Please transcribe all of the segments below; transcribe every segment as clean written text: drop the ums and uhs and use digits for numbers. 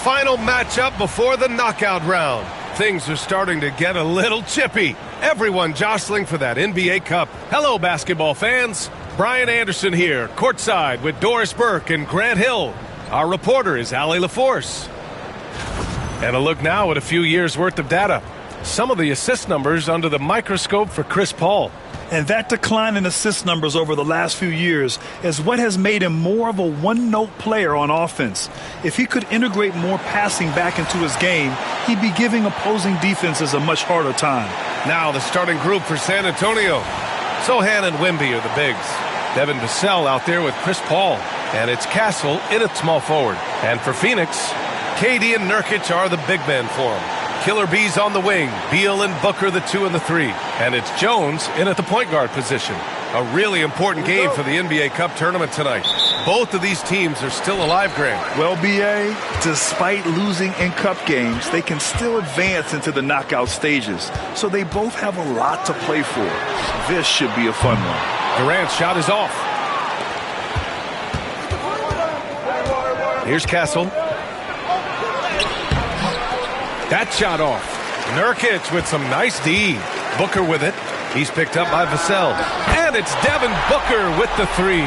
final matchup before the knockout round. Things are starting to get a little chippy. Everyone jostling for that NBA Cup. Hello, basketball fans. Brian Anderson here, courtside with Doris Burke and Grant Hill. Our reporter is Allie LaForce. And a look now at a few years' worth of data. Some of the assist numbers under the microscope for Chris Paul. And that decline in assist numbers over the last few years is what has made him more of a one-note player on offense. If he could integrate more passing back into his game, he'd be giving opposing defenses a much harder time. Now the starting group for San Antonio. Sohan and Wemby are the bigs. Devin Vassell out there with Chris Paul. And it's Castle in at small forward. And for Phoenix, KD and Nurkic are the big men for him. Killer Bees on the wing, Beal and Booker the 2 and the 3. And it's Jones in at the point guard position. A really important game for the NBA Cup tournament tonight. Both of these teams are still alive, Grant. Well, B.A., despite losing in cup games, they can still advance into the knockout stages. So they both have a lot to play for. This should be a fun one. Durant's shot is off. Here's Castle. That shot off. Nurkic with some nice D. Booker with it. He's picked up by Vassell. And it's Devin Booker with the 3.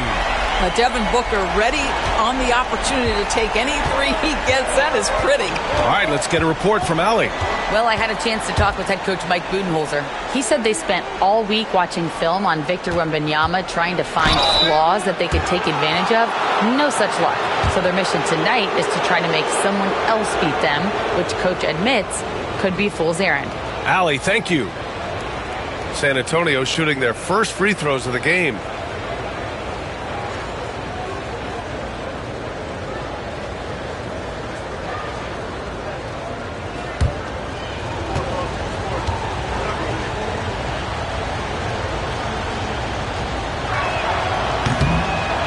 Devin Booker ready on the opportunity to take any 3 he gets. That is pretty. All right, let's get a report from Allie. Well, I had a chance to talk with head coach Mike Budenholzer. He said they spent all week watching film on Victor Wembanyama, trying to find flaws that they could take advantage of. No such luck. So their mission tonight is to try to make someone else beat them, which coach admits could be fool's errand. Allie, thank you. San Antonio shooting their first free throws of the game.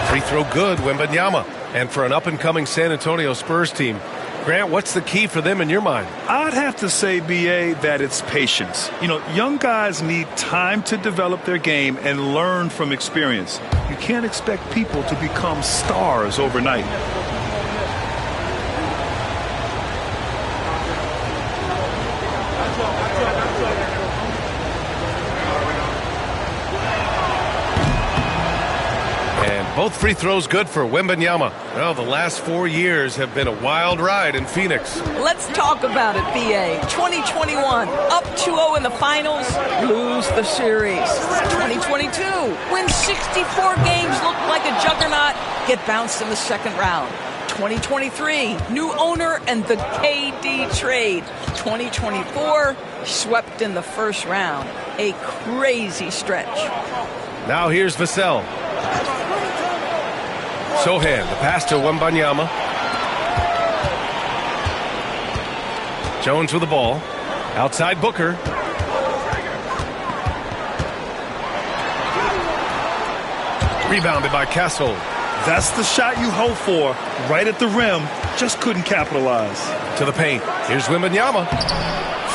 Free throw good, Wembanyama. And for an up-and-coming San Antonio Spurs team, Grant, what's the key for them in your mind? I'd have to say, B.A., that it's patience. You know, young guys need time to develop their game and learn from experience. You can't expect people to become stars overnight. Both free throws good for Wembanyama. Well, the last 4 years have been a wild ride in Phoenix. Let's talk about it, B.A. 2021, up 2-0 in the finals, lose the series. 2022, win 64 games, look like a juggernaut, get bounced in the second round. 2023, new owner and the KD trade. 2024, swept in the first round. A crazy stretch. Now here's Vassell. Sohan, the pass to Wembanyama. Jones with the ball. Outside Booker. Rebounded by Castle. That's the shot you hope for. Right at the rim. Just couldn't capitalize. To the paint. Here's Wembanyama.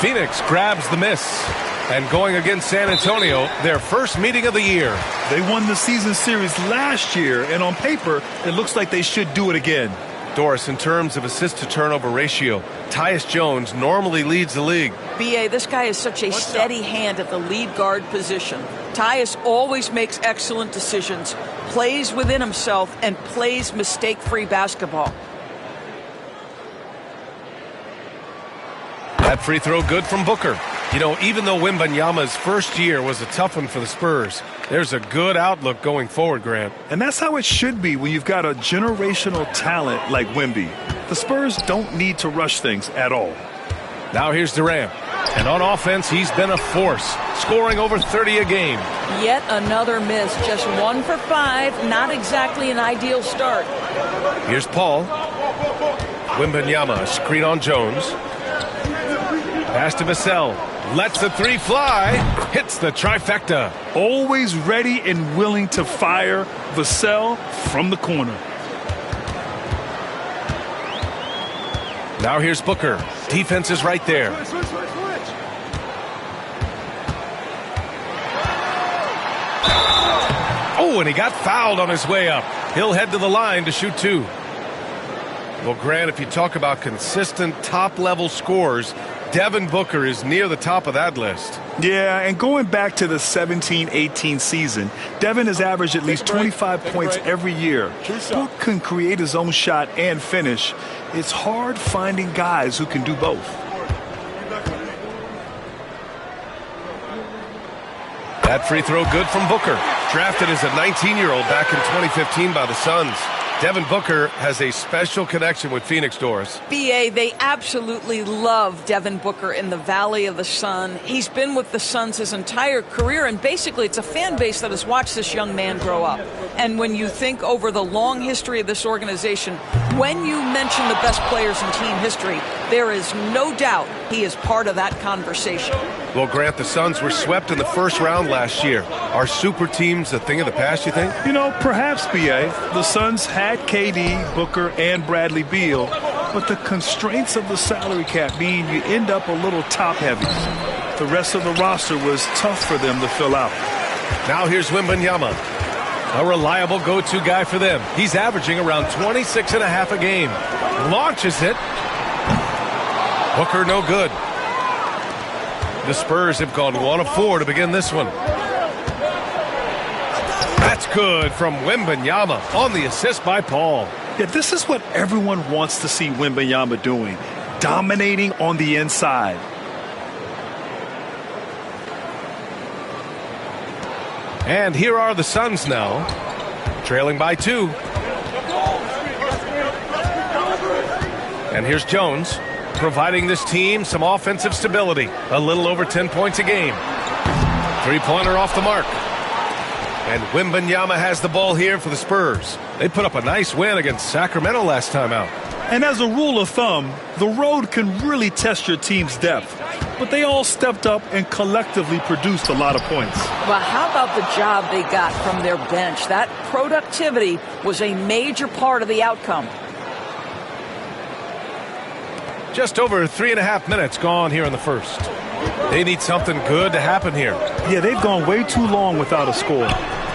Phoenix grabs the miss. And going against San Antonio, their first meeting of the year. They won the season series last year, and on paper, it looks like they should do it again. Doris, in terms of assist-to-turnover ratio, Tyus Jones normally leads the league. B.A., this guy is such a steady hand at the lead guard position. Tyus always makes excellent decisions, plays within himself, and plays mistake-free basketball. That free throw good from Booker. You know, even though Wembanyama's first year was a tough one for the Spurs, there's a good outlook going forward, Grant. And that's how it should be when you've got a generational talent like Wemby. The Spurs don't need to rush things at all. Now here's Durant. And on offense, he's been a force, scoring over 30 a game. Yet another miss, just 1 for 5, not exactly an ideal start. Here's Paul. Wembanyama, screen on Jones. Pass to Vassell. Lets the 3 fly. Hits the trifecta. Always ready and willing to fire. Vassell from the corner. Now here's Booker. Defense is right there. Oh, and he got fouled on his way up. He'll head to the line to shoot 2. Well, Grant, if you talk about consistent top-level scores, Devin Booker is near the top of that list. Yeah, and going back to the 17-18 season, Devin has averaged at least 25 points every year. Book can create his own shot and finish. It's hard finding guys who can do both. That free throw good from Booker. Drafted as a 19-year-old back in 2015 by the Suns. Devin Booker has a special connection with Phoenix, Doris. BA, they absolutely love Devin Booker in the Valley of the Sun. He's been with the Suns his entire career, and basically it's a fan base that has watched this young man grow up. And when you think over the long history of this organization, when you mention the best players in team history, there is no doubt he is part of that conversation. Well, Grant, the Suns were swept in the first round last year. Are super teams a thing of the past, you think? You know, perhaps, B.A. The Suns had KD, Booker, and Bradley Beal, but the constraints of the salary cap mean you end up a little top-heavy. The rest of the roster was tough for them to fill out. Now here's Wembanyama, a reliable go-to guy for them. He's averaging around 26.5 a game. Launches it. Booker no good. The Spurs have gone 1 of 4 to begin this one. That's good from Wembanyama on the assist by Paul. Yeah, this is what everyone wants to see Wembanyama doing, dominating on the inside. And here are the Suns now, trailing by 2. And here's Jones, providing this team some offensive stability. A little over 10 points a game. Three-pointer off the mark. And Wembanyama has the ball here for the Spurs. They put up a nice win against Sacramento last time out. And as a rule of thumb, the road can really test your team's depth. But they all stepped up and collectively produced a lot of points. Well, how about the job they got from their bench? That productivity was a major part of the outcome. Just over 3.5 minutes gone here in the first. They need something good to happen here. Yeah, they've gone way too long without a score.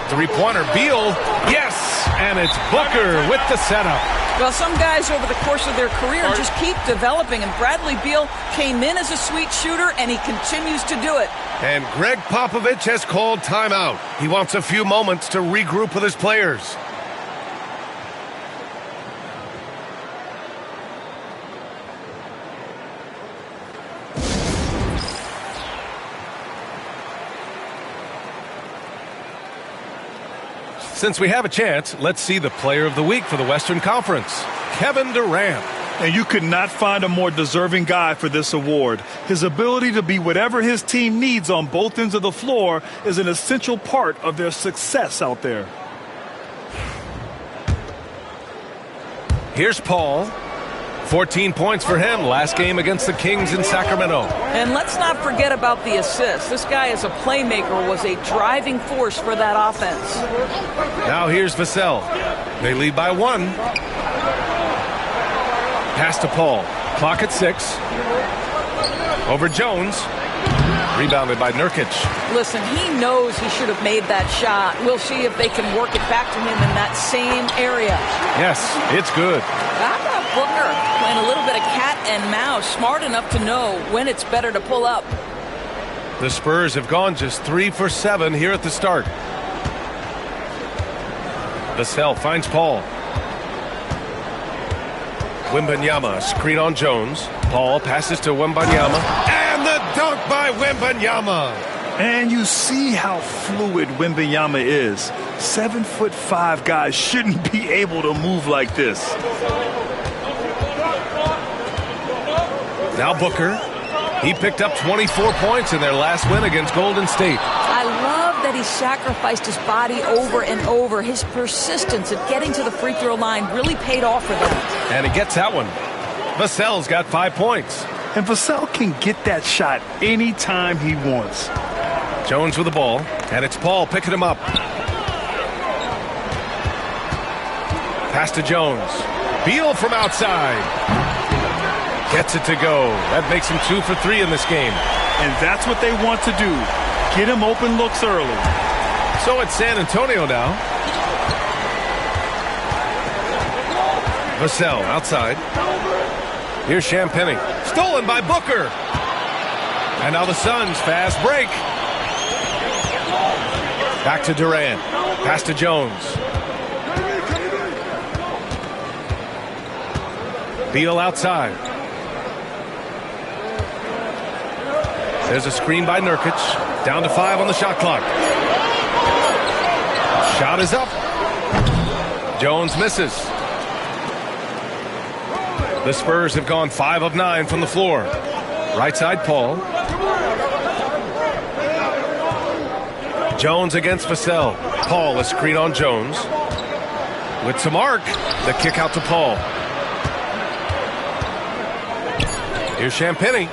Three-pointer, Beal, yes! And it's Booker with the setup. Well, some guys over the course of their career just keep developing, and Bradley Beal came in as a sweet shooter, and he continues to do it. And Greg Popovich has called timeout. He wants a few moments to regroup with his players. Since we have a chance, let's see the player of the week for the Western Conference, Kevin Durant. And you could not find a more deserving guy for this award. His ability to be whatever his team needs on both ends of the floor is an essential part of their success out there. Here's Paul. 14 points for him last game against the Kings in Sacramento. And let's not forget about the assist. This guy as a playmaker was a driving force for that offense. Now here's Vassell. They lead by 1. Pass to Paul. Clock at 6. Over Jones. Rebounded by Nurkic. Listen, he knows he should have made that shot. We'll see if they can work it back to him in that same area. Yes, it's good. How about Booker playing a little bit of cat and mouse, smart enough to know when it's better to pull up. The Spurs have gone just 3 for 7 here at the start. Vassell finds Paul. Wembanyama, screen on Jones. Paul passes to Wembanyama. And the dunk by Wembanyama. And you see how fluid Wembanyama is. 7'5" guys shouldn't be able to move like this. Now Booker. He picked up 24 points in their last win against Golden State. I love that he sacrificed his body over and over. His persistence at getting to the free throw line really paid off for them. And he gets that one. Vassell's got 5 points. And Vassell can get that shot anytime he wants. Jones with the ball, and it's Paul picking him up. Pass to Jones. Beal from outside. Gets it to go. That makes him 2 for 3 in this game. And that's what they want to do. Get him open looks early. So it's San Antonio now. Vassell outside. Here's Champagny. Stolen by Booker. And now the Suns fast break. Back to Durant. Pass to Jones. Beal outside. There's a screen by Nurkic. Down to 5 on the shot clock. Shot is up. Jones misses. The Spurs have gone 5 of 9 from the floor. Right side, Paul. Jones against Vassell. Paul, a screen on Jones. With some arc, the kick out to Paul. Here's Champagny.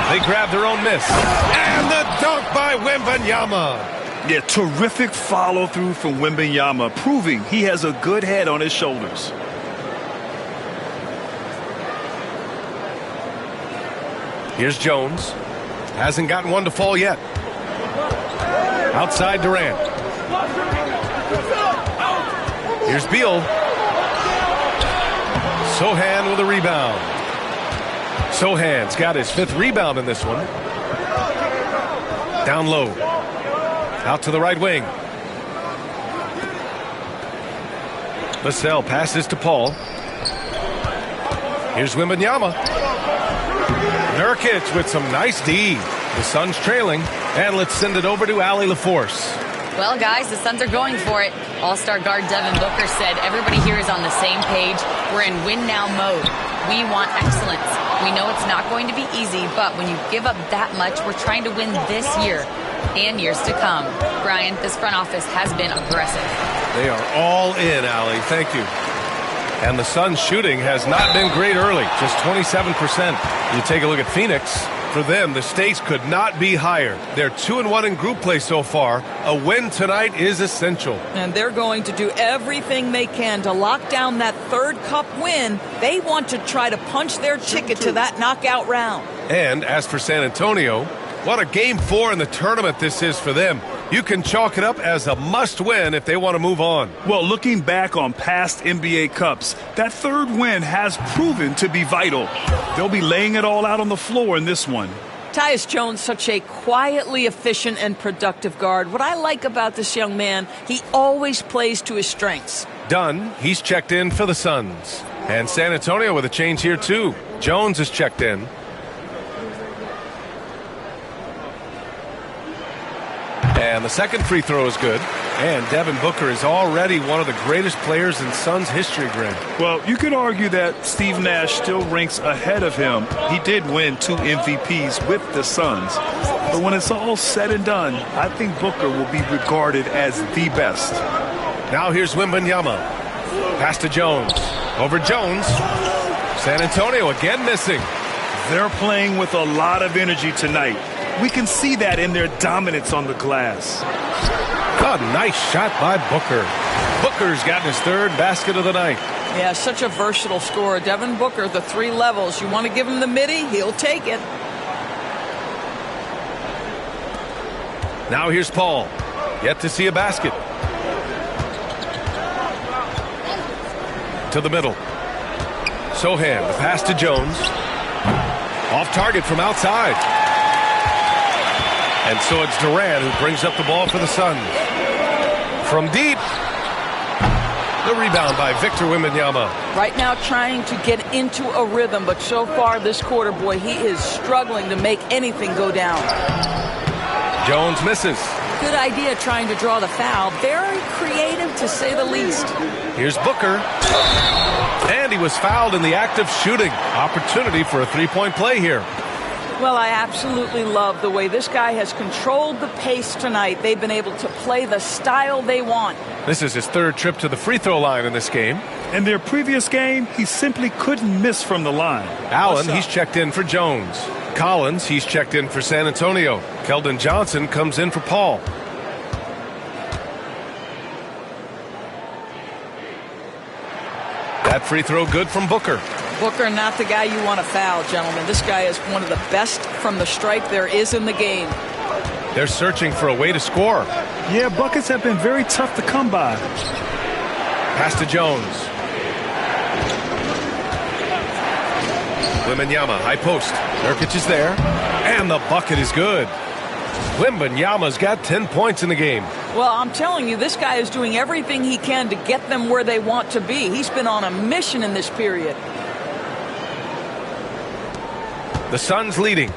They grab their own miss. And the dunk by Wembanyama. Yeah, terrific follow-through from Wembanyama, proving he has a good head on his shoulders. Here's Jones. Hasn't gotten one to fall yet. Outside Durant. Here's Beal. Sohan with a rebound. Sohan's got his 5th rebound in this one. Down low. Out to the right wing. Vassell passes to Paul. Here's Wembanyama. Nurkic with some nice D. The Suns trailing. And let's send it over to Allie LaForce. Well, guys, the Suns are going for it. All-star guard Devin Booker said everybody here is on the same page. We're in win-now mode. We want excellence. We know it's not going to be easy, but when you give up that much, we're trying to win this year and years to come. Brian, this front office has been aggressive. They are all in, Allie. Thank you. And the Suns' shooting has not been great early, just 27%. You take a look at Phoenix. For them, the stakes could not be higher. They're 2-1 in group play so far. A win tonight is essential. And they're going to do everything they can to lock down that 3rd cup win. They want to try to punch their ticket to that knockout round. And as for San Antonio, what a Game 4 in the tournament this is for them. You can chalk it up as a must-win if they want to move on. Well, looking back on past NBA Cups, that 3rd win has proven to be vital. They'll be laying it all out on the floor in this one. Tyus Jones, such a quietly efficient and productive guard. What I like about this young man, he always plays to his strengths. Dunn, he's checked in for the Suns. And San Antonio with a change here, too. Jones is checked in. And the second free throw is good. And Devin Booker is already one of the greatest players in Suns history, Greg. Well, you could argue that Steve Nash still ranks ahead of him. He did win 2 MVPs with the Suns. But when it's all said and done, I think Booker will be regarded as the best. Now here's Wembanyama. Pass to Jones. Over Jones. San Antonio again missing. They're playing with a lot of energy tonight. We can see that in their dominance on the glass. God, nice shot by Booker. Booker's gotten his 3rd basket of the night. Yeah, such a versatile scorer. Devin Booker, the 3 levels. You want to give him the midi, he'll take it. Now here's Paul. Yet to see a basket. To the middle. Sohan, the pass to Jones. Off target from outside. And so it's Durant who brings up the ball for the Suns. From deep. The rebound by Victor Wembanyama. Right now trying to get into a rhythm, but so far this quarter, boy, he is struggling to make anything go down. Jones misses. Good idea trying to draw the foul. Very creative, to say the least. Here's Booker. And he was fouled in the act of shooting. Opportunity for a 3-point play here. Well, I absolutely love the way this guy has controlled the pace tonight. They've been able to play the style they want. This is his 3rd trip to the free throw line in this game. In their previous game, he simply couldn't miss from the line. Allen, he's checked in for Jones. Collins, he's checked in for San Antonio. Keldon Johnson comes in for Paul. That free throw good from Booker. Booker, not the guy you want to foul, gentlemen. This guy is one of the best from the stripe there is in the game. They're searching for a way to score. Yeah, buckets have been very tough to come by. Pass to Jones. Wembanyama, high post. Nurkic is there. And the bucket is good. Wembanyama's got 10 points in the game. Well, I'm telling you, this guy is doing everything he can to get them where they want to be. He's been on a mission in this period. The Suns leading.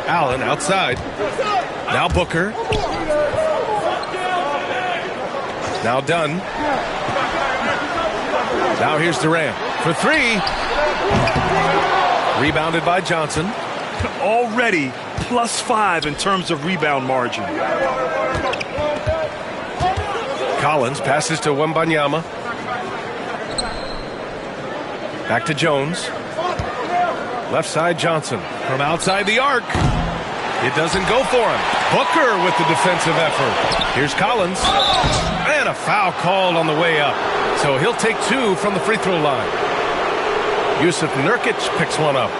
Allen outside. Now Booker. Now Dunn. Now here's Durant for three. Rebounded by Johnson. Already +5 in terms of rebound margin. Collins passes to Wembanyama. Back to Jones. Left side Johnson from outside the arc. It doesn't go for him. Booker with the defensive effort. Here's Collins. And a foul called on the way up. So he'll take 2 from the free throw line. Yusuf Nurkic picks one up.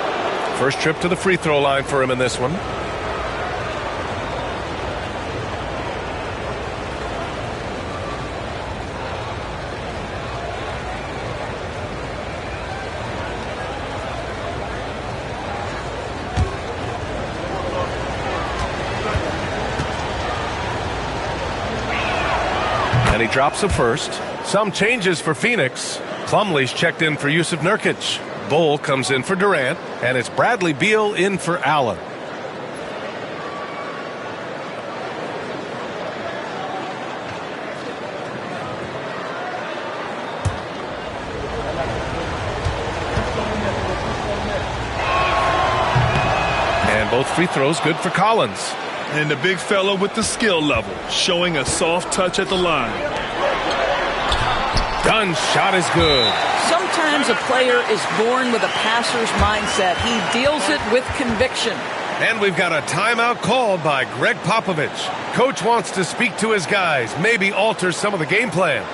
First trip to the free throw line for him in this one. And he drops the first. Some changes for Phoenix. Plumlee's checked in for Yusuf Nurkic. Bull comes in for Durant. And it's Bradley Beal in for Allen. And both free throws good for Collins. And the big fella with the skill level, showing a soft touch at the line. Dunn's shot is good. Sometimes a player is born with a passer's mindset. He deals it with conviction. And we've got a timeout called by Greg Popovich. Coach wants to speak to his guys, maybe alter some of the game plan.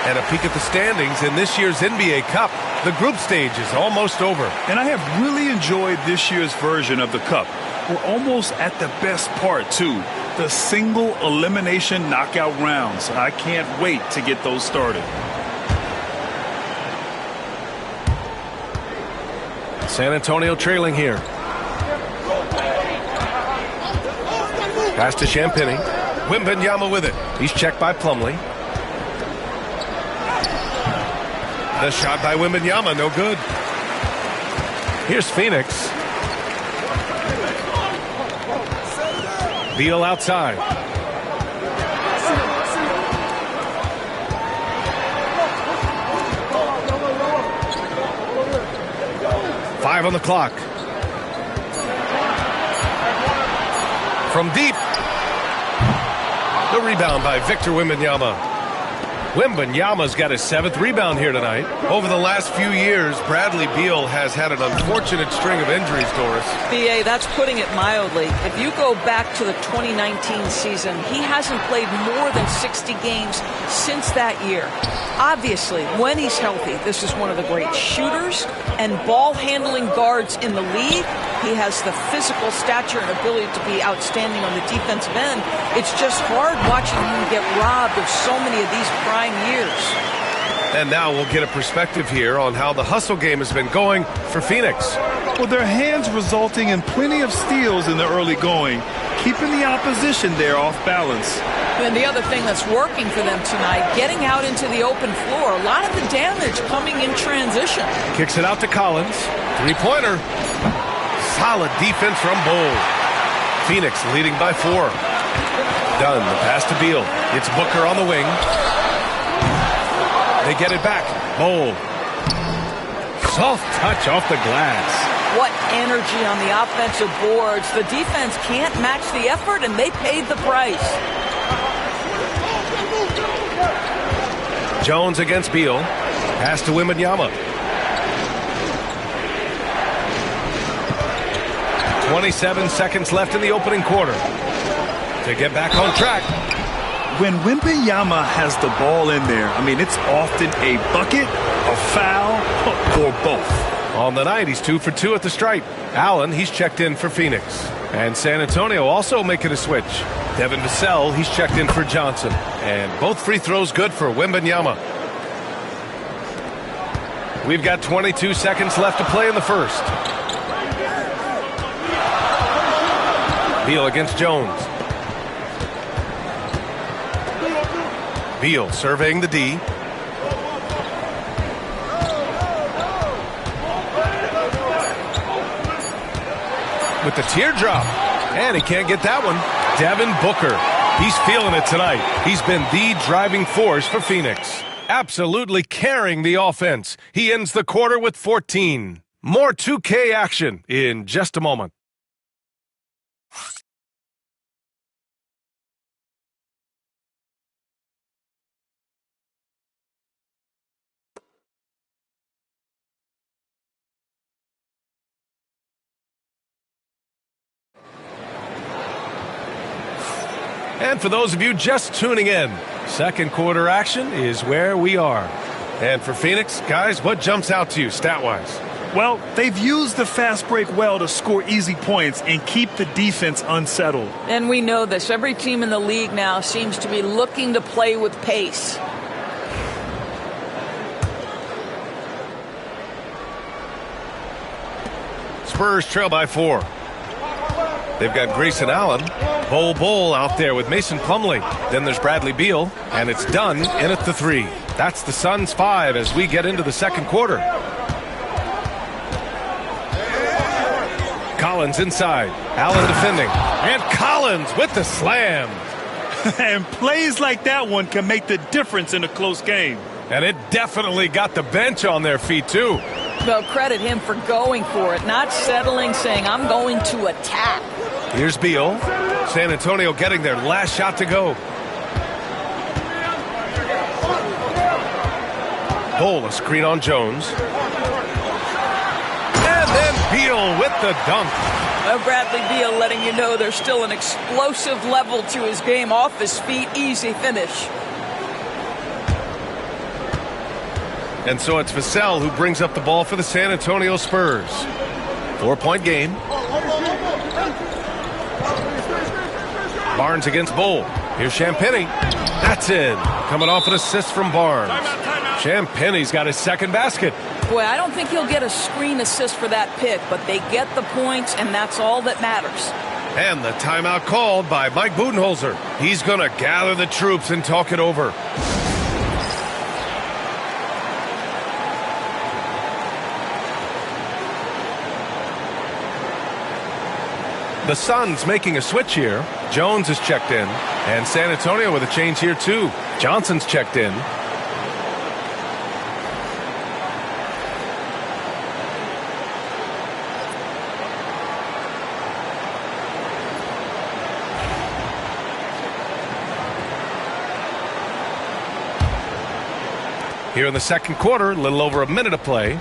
And a peek at the standings in this year's NBA Cup. The group stage is almost over. And I have really enjoyed this year's version of the Cup. We're almost at the best part, too. The single elimination knockout rounds. I can't wait to get those started. San Antonio trailing here. Pass to Champagny. Wembanyama with it. He's checked by Plumlee. The shot by Wembanyama, no good. Here's Phoenix. Beal outside. Five on the clock. From deep. The rebound by Victor Wembanyama. Wembanyama's got his 7th rebound here tonight. Over the last few years, Bradley Beal has had an unfortunate string of injuries, Doris. BA, that's putting it mildly. If you go back to the 2019 season, he hasn't played more than 60 games since that year. Obviously, when he's healthy, this is one of the great shooters and ball-handling guards in the league. He has the physical stature and ability to be outstanding on the defensive end. It's just hard watching him get robbed of so many of these prime years. And now we'll get a perspective here on how the hustle game has been going for Phoenix. Well, their hands resulting in plenty of steals in the early going, keeping the opposition there off balance. And the other thing that's working for them tonight, getting out into the open floor. A lot of the damage coming in transition. Kicks it out to Collins. Three-pointer. Solid defense from Bull. Phoenix leading by 4. Dunn, the pass to Beal. It's Booker on the wing. They get it back. Bull. Soft touch off the glass. What energy on the offensive boards. The defense can't match the effort, and they paid the price. Jones against Beal. Pass to Wembanyama. 27 seconds left in the opening quarter. To get back on track. When Wembanyama has the ball in there, I mean, it's often a bucket, a foul, or both. On the night, he's 2 for 2 at the stripe. Allen, he's checked in for Phoenix. And San Antonio also making a switch. Devin Vassell, he's checked in for Johnson. And both free throws good for Wembanyama. We've got 22 seconds left to play in the first. Beal against Jones. Beal surveying the D. With the teardrop. And he can't get that one. Devin Booker. He's feeling it tonight. He's been the driving force for Phoenix. Absolutely carrying the offense. He ends the quarter with 14. More 2K action in just a moment. And for those of you just tuning in, second quarter action is where we are. And for Phoenix, guys, what jumps out to you stat-wise? Well, they've used the fast break well to score easy points and keep the defense unsettled. And we know this. Every team in the league now seems to be looking to play with pace. Spurs trail by 4. They've got Grayson Allen, Bol out there with Mason Plumlee. Then there's Bradley Beal, and it's done in at the 3. That's the Suns' 5 as we get into the second quarter. Collins inside, Allen defending, and Collins with the slam. And plays like that one can make the difference in a close game. And it definitely got the bench on their feet, too. Well, credit him for going for it, not settling, saying, I'm going to attack. Here's Beal. San Antonio getting their last shot to go. Bol, a screen on Jones. And then Beal with the dunk. Well, Bradley Beal letting you know there's still an explosive level to his game. Off his feet, easy finish. And so it's Vassell who brings up the ball for the San Antonio Spurs. 4-point game. Barnes against Bol. Here's Champagnie. That's in. Coming off an assist from Barnes. Champagnie's got his second basket. Boy, I don't think he'll get a screen assist for that pick, but they get the points, and that's all that matters. And the timeout called by Mike Budenholzer. He's going to gather the troops and talk it over. The Suns making a switch here. Jones is checked in. And San Antonio with a change here, too. Johnson's checked in. Here in the second quarter, a little over a minute to play.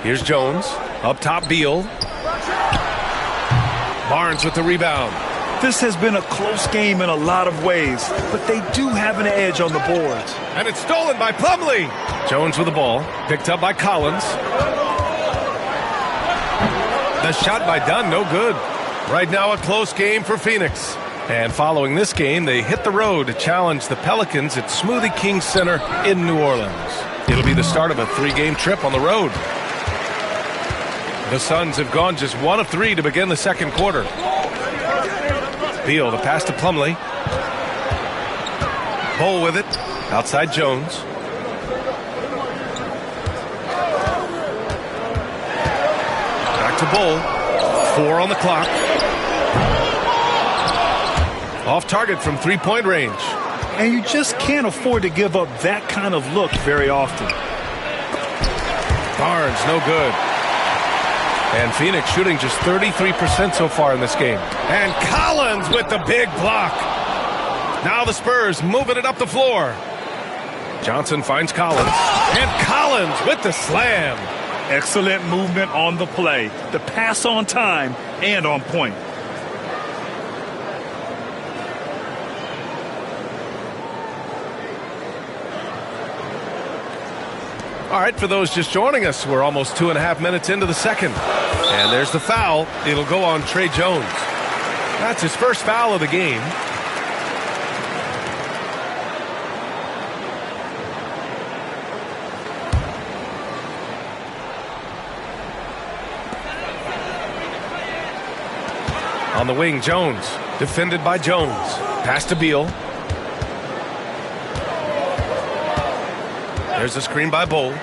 Here's Jones. Up top, Beal. Barnes with the rebound. This has been a close game in a lot of ways, but they do have an edge on the boards. And it's stolen by Plumlee. Jones with the ball. Picked up by Collins. The shot by Dunn, no good. Right now a close game for Phoenix. And following this game, they hit the road to challenge the Pelicans at Smoothie King Center in New Orleans. It'll be the start of a 3-game trip on the road. The Suns have gone just 1 of 3 to begin the second quarter. Beal, the pass to Plumlee. Bol with it. Outside Jones. Back to Bol. 4 on the clock. Off target from 3-point range. And you just can't afford to give up that kind of look very often. Barnes, no good. And Phoenix shooting just 33% so far in this game. And Collins with the big block. Now the Spurs moving it up the floor. Johnson finds Collins. And Collins with the slam. Excellent movement on the play. The pass on time and on point. All right, for those just joining us, we're almost 2.5 minutes into the second. And there's the foul. It'll go on Trey Jones. That's his first foul of the game. On the wing, Jones. Defended by Jones. Pass to Beal. There's a screen by Bowl.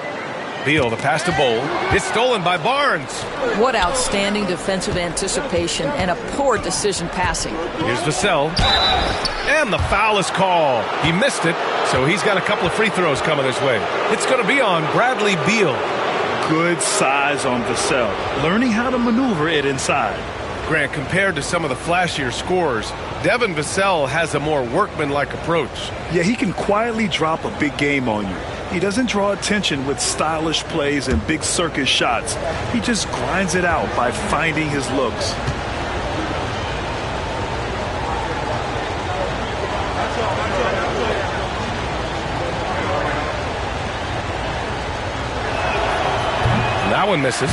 Beal, the pass to Bowl. It's stolen by Barnes. What outstanding defensive anticipation and a poor decision passing. Here's Vassell. And the foul is called. He missed it, so he's got a couple of free throws coming his way. It's going to be on Bradley Beal. Good size on Vassell. Learning how to maneuver it inside. Grant, compared to some of the flashier scorers, Devin Vassell has a more workmanlike approach. Yeah, he can quietly drop a big game on you. He doesn't draw attention with stylish plays and big circus shots. He just grinds it out by finding his looks. That one misses.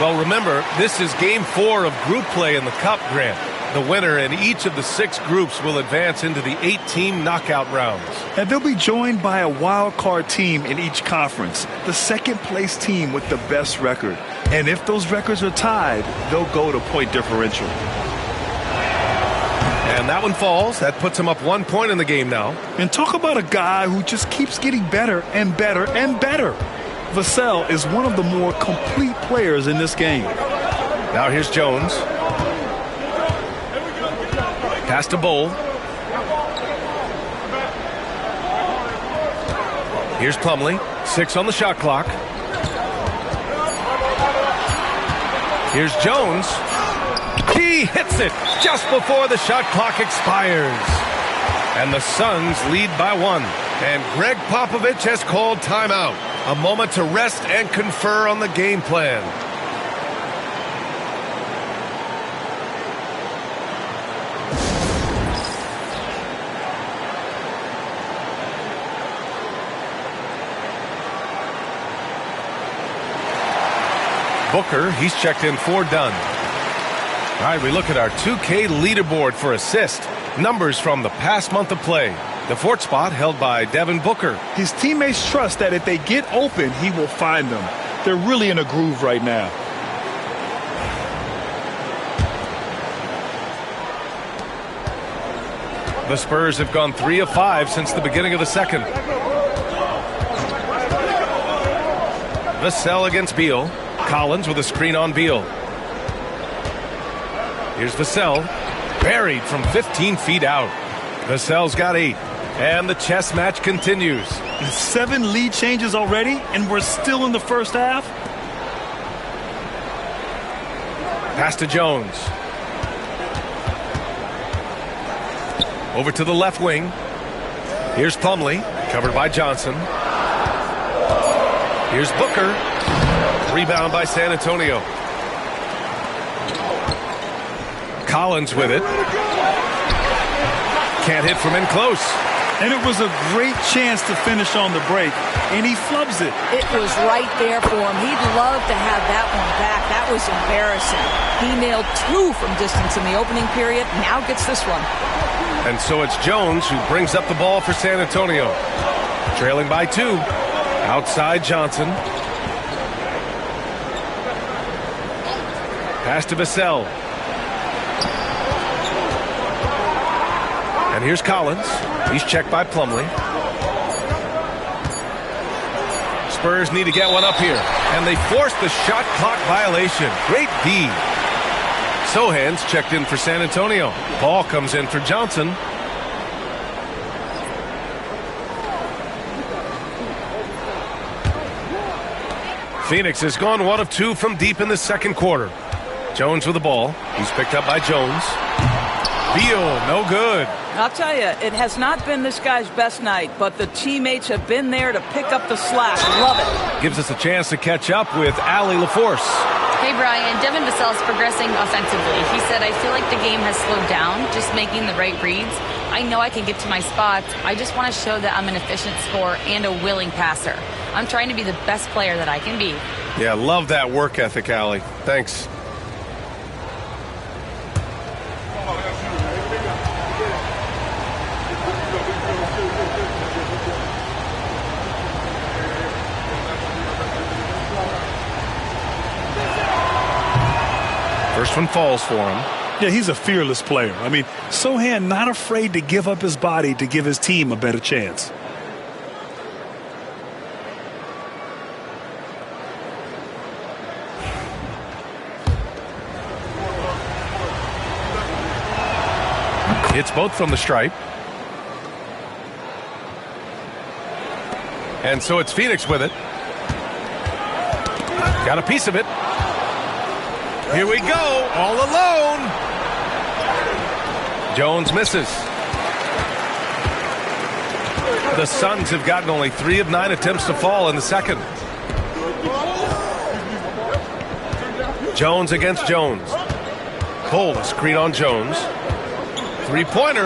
Well, remember, this is Game 4 of group play in the Cup, Grant. The winner in each of the 6 groups will advance into the 8-team knockout rounds. And they'll be joined by a wild card team in each conference, the second-place team with the best record. And if those records are tied, they'll go to point differential. And that one falls. That puts him up 1 point in the game now. And talk about a guy who just keeps getting better and better and better. Vassell is one of the more complete players in this game. Now here's Jones. Pass to Bowl. Here's Plumlee. 6 on the shot clock. Here's Jones. He hits it just before the shot clock expires. And the Suns lead by 1. And Greg Popovich has called timeout. A moment to rest and confer on the game plan. Booker, he's checked in for Dunn. All right, we look at our 2K leaderboard for assist. Numbers from the past month of play. The 4th spot held by Devin Booker. His teammates trust that if they get open, he will find them. They're really in a groove right now. The Spurs have gone 3 of 5 since the beginning of the second. Vassell against Beal. Collins with a screen on Beal. Here's Vassell. Buried from 15 feet out. Vassell's got 8. And the chess match continues. 7 lead changes already, and we're still in the first half. Pass to Jones. Over to the left wing. Here's Plumlee, covered by Johnson. Here's Booker. Rebound by San Antonio. Collins with it. Can't hit from in close. And it was a great chance to finish on the break, and he flubs it. It was right there for him. He'd love to have that one back. That was embarrassing. He nailed 2 from distance in the opening period. Now gets this one. And so it's Jones who brings up the ball for San Antonio. Trailing by 2. Outside Johnson. Pass to Vassell. And here's Collins. He's checked by Plumlee. Spurs need to get one up here. And they force the shot clock violation. Great D. Sohan's checked in for San Antonio. Ball comes in for Johnson. Phoenix has gone 1 of 2 from deep in the second quarter. Jones with the ball. He's picked up by Jones. Beal, no good. I'll tell you, it has not been this guy's best night, but the teammates have been there to pick up the slack. Love it. Gives us a chance to catch up with Allie LaForce. Hey, Brian, Devin Vassell is progressing offensively. He said, I feel like the game has slowed down, just making the right reads. I know I can get to my spots. I just want to show that I'm an efficient scorer and a willing passer. I'm trying to be the best player that I can be. Yeah, love that work ethic, Allie. Thanks. First one falls for him. Yeah, he's a fearless player. I mean, Sohan not afraid to give up his body to give his team a better chance. Hits both from the stripe. And so it's Phoenix with it. Got a piece of it. Here we go, all alone. Jones misses. The Suns have gotten only 3 of 9 attempts to fall in the second. Jones against Jones. Cole, a screen on Jones. Three-pointer.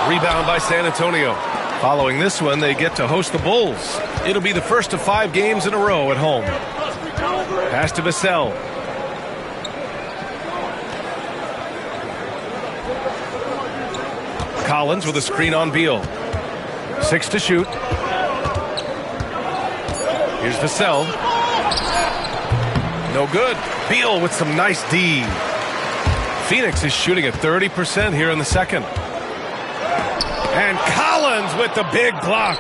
Rebound by San Antonio. Following this one, they get to host the Bulls. It'll be the first of 5 games in a row at home. Pass to Vassell. Collins with a screen on Beal. 6 to shoot. Here's Vassell. No good. Beal with some nice D. Phoenix is shooting at 30% here in the second. And Collins with the big block.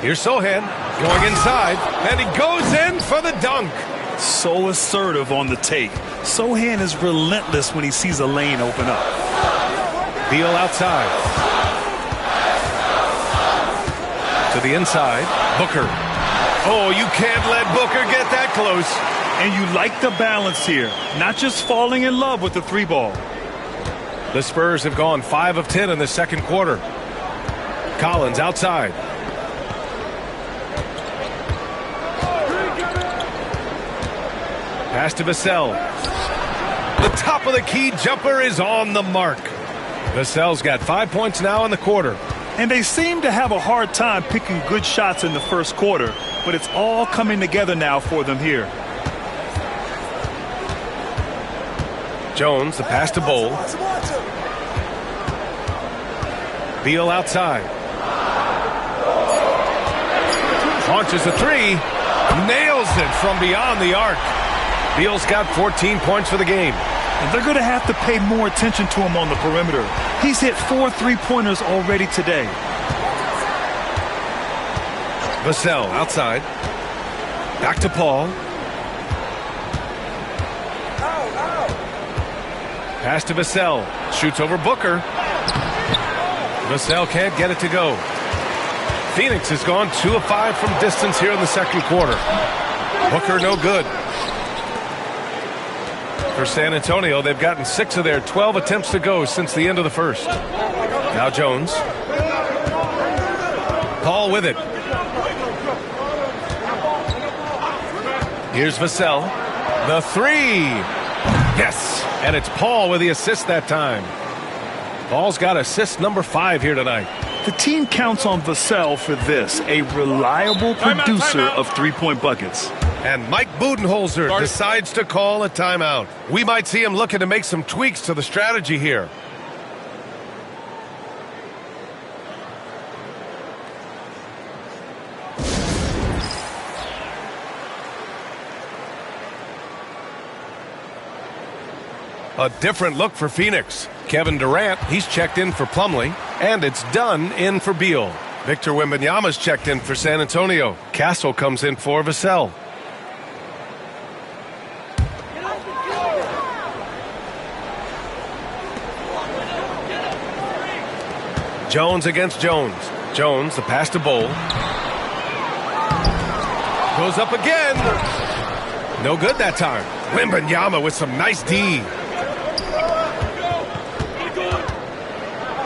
Here's Sohan going inside, and he goes in for the dunk. So assertive on the take. Sohan is relentless when he sees a lane open up. Beal outside. To the inside, Booker. Oh, you can't let Booker get that close. And you like the balance here, not just falling in love with the 3 ball. The Spurs have gone 5 of 10 in the second quarter. Collins outside. Pass to Vassell. The top of the key jumper is on the mark. Vassell's got 5 points now in the quarter. And they seem to have a hard time picking good shots in the first quarter, but it's all coming together now for them here. Jones, the pass to Bowl. Beal outside. Launches a 3. Nails it from beyond the arc. Beal's got 14 points for the game. And they're going to have to pay more attention to him on the perimeter. He's hit 4 3-pointers already today. Vassell outside. Back to Paul. Pass to Vassell. Shoots over Booker. Vassell can't get it to go. Phoenix has gone 2 of 5 from distance here in the second quarter. Booker no good. For San Antonio, they've gotten 6 of their 12 attempts to go since the end of the first. Now Jones. Paul with it. Here's Vassell. The 3. Yes, and it's Paul with the assist that time. Paul's got assist number 5 here tonight. The team counts on Vassell for this, a reliable producer of 3-point buckets. And Mike Budenholzer decides to call a timeout. We might see him looking to make some tweaks to the strategy here. A different look for Phoenix. Kevin Durant, he's checked in for Plumlee, and it's Dunn in for Beal. Victor Wembanyama's checked in for San Antonio. Castle comes in for Vassell. Jones against Jones. Jones, the pass to Bowl. Goes up again. No good that time. Wembanyama with some nice D.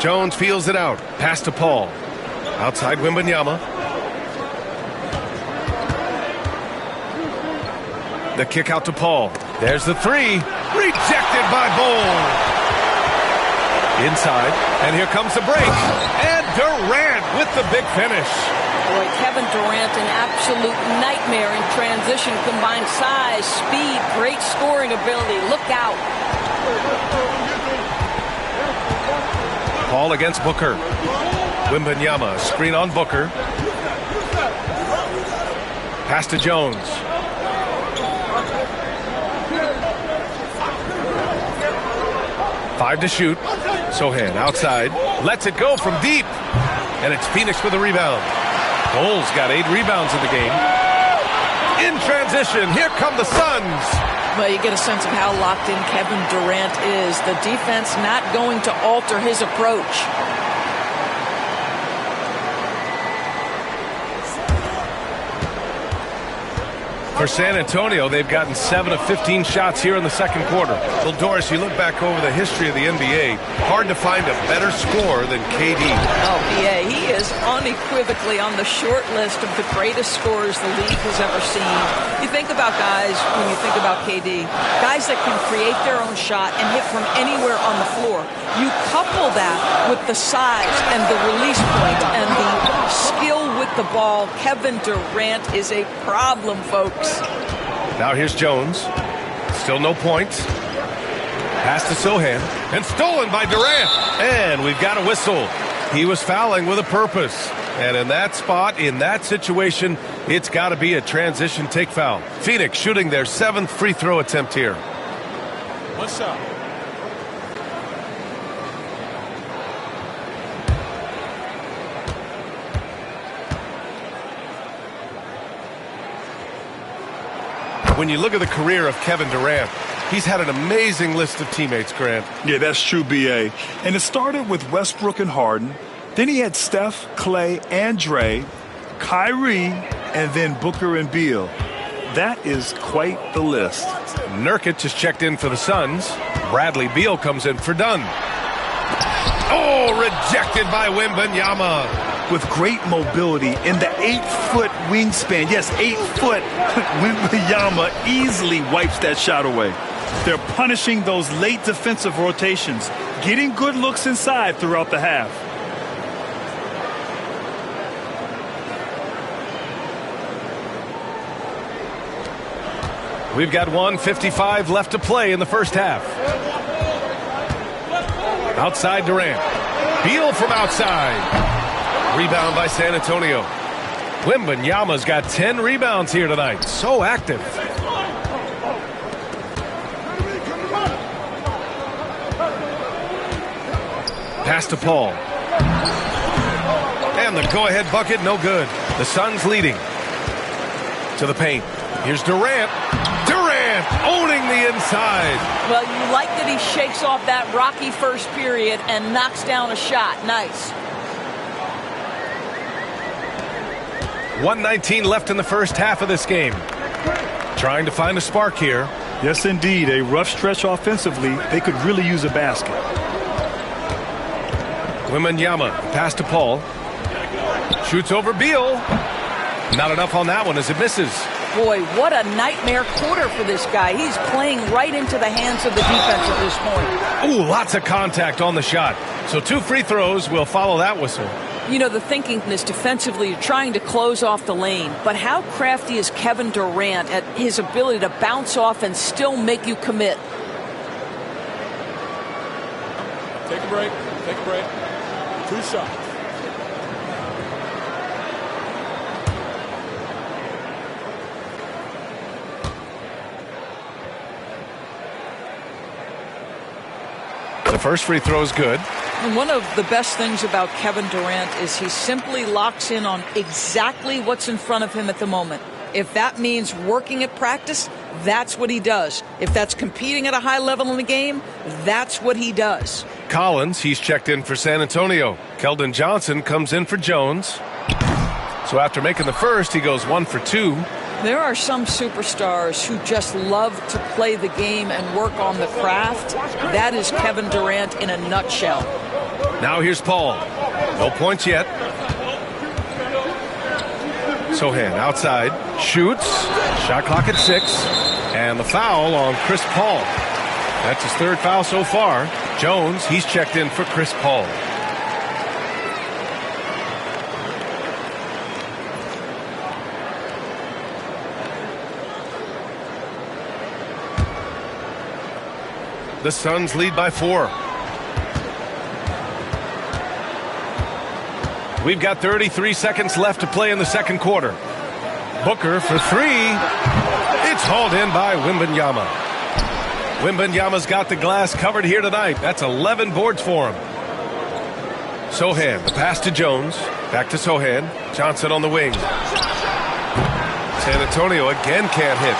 Jones feels it out. Pass to Paul. Outside Wembanyama. The kick out to Paul. There's the 3. Rejected by Bowl. Inside, and here comes the break. And Durant with the big finish. Boy, Kevin Durant, an absolute nightmare in transition. Combined size, speed, great scoring ability. Look out. Paul against Booker. Wembanyama, screen on Booker. Pass to Jones. Five to shoot. Sohan outside. Lets it go from deep. And it's Phoenix with a rebound. Cole's got 8 rebounds in the game. In transition, here come the Suns. Well, you get a sense of how locked in Kevin Durant is. The defense not going to alter his approach. For San Antonio, they've gotten 7 of 15 shots here in the second quarter. Well, Doris, you look back over the history of the NBA, hard to find a better scorer than KD. Oh, yeah, he is unequivocally on the short list of the greatest scorers the league has ever seen. You think about guys, when you think about KD, guys that can create their own shot and hit from anywhere on the floor. You couple that with the size and the release point and the skill with the ball. Kevin Durant is a problem, folks. Now here's Jones. Still no points. Pass to Sohan. And stolen by Durant. And we've got a whistle. He was fouling with a purpose. And in that spot, in that situation, it's got to be a transition take foul. Phoenix shooting their 7th free throw attempt here. What's up? When you look at the career of Kevin Durant, he's had an amazing list of teammates, Grant. Yeah, that's true, B.A. And it started with Westbrook and Harden. Then he had Steph, Clay, and Dre, Kyrie, and then Booker and Beal. That is quite the list. Nurkic has checked in for the Suns. Bradley Beal comes in for Dunn. Oh, rejected by Wembanyama. With great mobility in the 8-foot wingspan. Yes, 8 foot. Wembanyama easily wipes that shot away. They're punishing those late defensive rotations, getting good looks inside throughout the half. We've got 1:55 left to play in the first half. Outside Durant. Beal from outside. Rebound by San Antonio. Wembanyama's got 10 rebounds here tonight. So active. Pass to Paul. And the go-ahead bucket, no good. The Suns leading. To the paint. Here's Durant. Durant owning the inside. Well, you like that he shakes off that rocky first period and knocks down a shot. Nice. 1:19 left in the first half of this game. Trying to find a spark here. Yes, indeed. A rough stretch offensively. They could really use a basket. Wembanyama, pass to Paul. Shoots over Beal. Not enough on that one as it misses. Boy, what a nightmare quarter for this guy. He's playing right into the hands of the defense at this point. Ooh, lots of contact on the shot. So 2 free throws will follow that whistle. You know, the thinking is defensively, you're trying to close off the lane. But how crafty is Kevin Durant at his ability to bounce off and still make you commit? Take a break. Take a break. 2 shots. The first free throw is good. And one of the best things about Kevin Durant is he simply locks in on exactly what's in front of him at the moment. If that means working at practice, that's what he does. If that's competing at a high level in the game, that's what he does. Collins, he's checked in for San Antonio. Keldon Johnson comes in for Jones. So after making the first, he goes 1 for 2. There are some superstars who just love to play the game and work on the craft. That is Kevin Durant in a nutshell. Now here's Paul. No points yet. Sohan outside. Shoots. Shot clock at 6. And the foul on Chris Paul. That's his 3rd foul so far. Jones, he's checked in for Chris Paul. The Suns lead by 4. We've got 33 seconds left to play in the second quarter. Booker for 3. It's hauled in by Wembanyama. Wembanyama's got the glass covered here tonight. That's 11 boards for him. Sohan, the pass to Jones. Back to Sohan. Johnson on the wing. San Antonio again can't hit.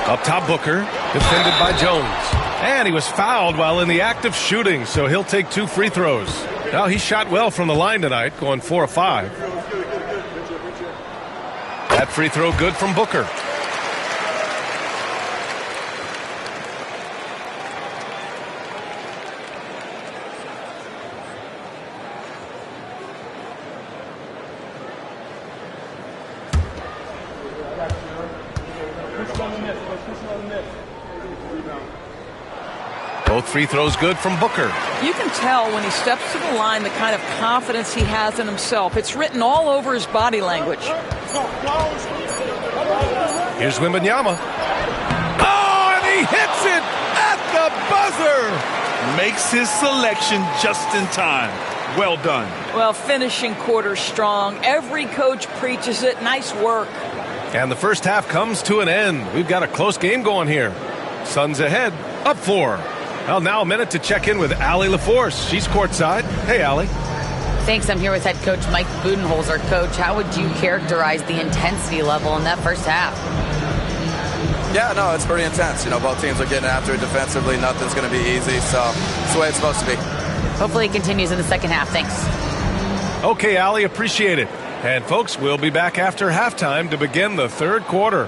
Up top, Booker, defended by Jones. And he was fouled while in the act of shooting, so he'll take 2 free throws. Now, he shot well from the line tonight, going 4 of 5. That free throw good from Booker. Both free throws good from Booker. You can tell when he steps to the line the kind of confidence he has in himself. It's written all over his body language. Here's Wembanyama. Oh, and he hits it at the buzzer. Makes his selection just in time. Well done. Well, finishing quarter strong. Every coach preaches it. Nice work. And the first half comes to an end. We've got a close game going here. Suns ahead, up 4. Well, now a minute to check in with Allie LaForce. She's courtside. Hey, Allie. Thanks. I'm here with head coach Mike Budenholzer. Coach, how would you characterize the intensity level in that first half? Yeah, no, it's pretty intense. You know, both teams are getting after it defensively. Nothing's going to be easy, so it's the way it's supposed to be. Hopefully it continues in the second half. Thanks. Okay, Allie, appreciate it. And, folks, we'll be back after halftime to begin the third quarter.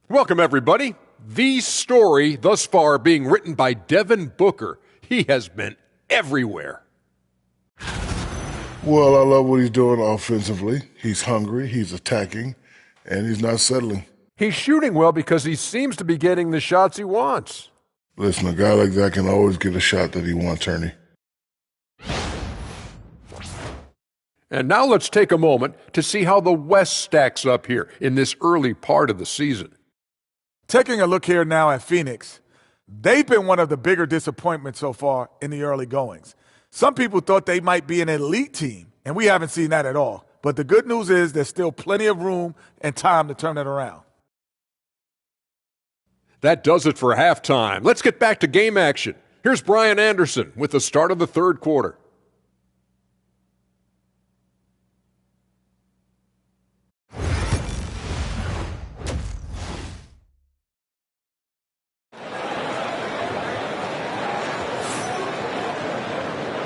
Welcome, everybody. The story thus far being written by Devin Booker. He has been everywhere. Well, I love what he's doing offensively. He's hungry, he's attacking, and he's not settling. He's shooting well because he seems to be getting the shots he wants. Listen, a guy like that can always get a shot that he wants, Ernie. And now let's take a moment to see how the West stacks up here in this early part of the season. Taking a look here now at Phoenix, they've been one of the bigger disappointments so far in the early goings. Some people thought they might be an elite team, and we haven't seen that at all. But the good news is there's still plenty of room and time to turn it around. That does it for halftime. Let's get back to game action. Here's Brian Anderson with the start of the third quarter.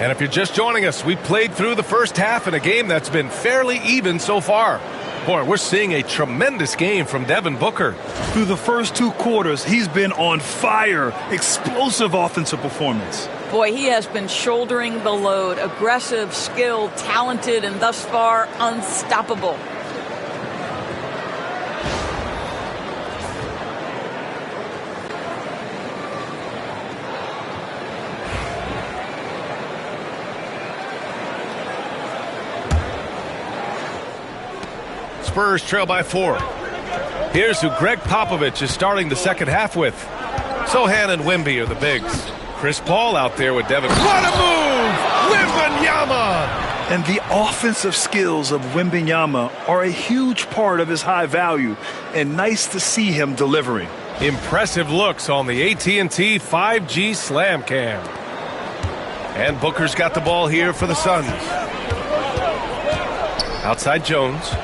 And if you're just joining us, we played through the first half in a game that's been fairly even so far. Boy, we're seeing a tremendous game from Devin Booker. Through the first 2 quarters, he's been on fire. Explosive offensive performance. Boy, he has been shouldering the load. Aggressive, skilled, talented, and thus far unstoppable. Spurs trail by 4. Here's who Greg Popovich is starting the second half with. Sohan and Wemby are the bigs. Chris Paul out there with Devin. What a move! Wembanyama! And the offensive skills of Wembanyama are a huge part of his high value, and nice to see him delivering. Impressive looks on the AT&T 5G Slam Cam. And Booker's got the ball here for the Suns. Outside Jones.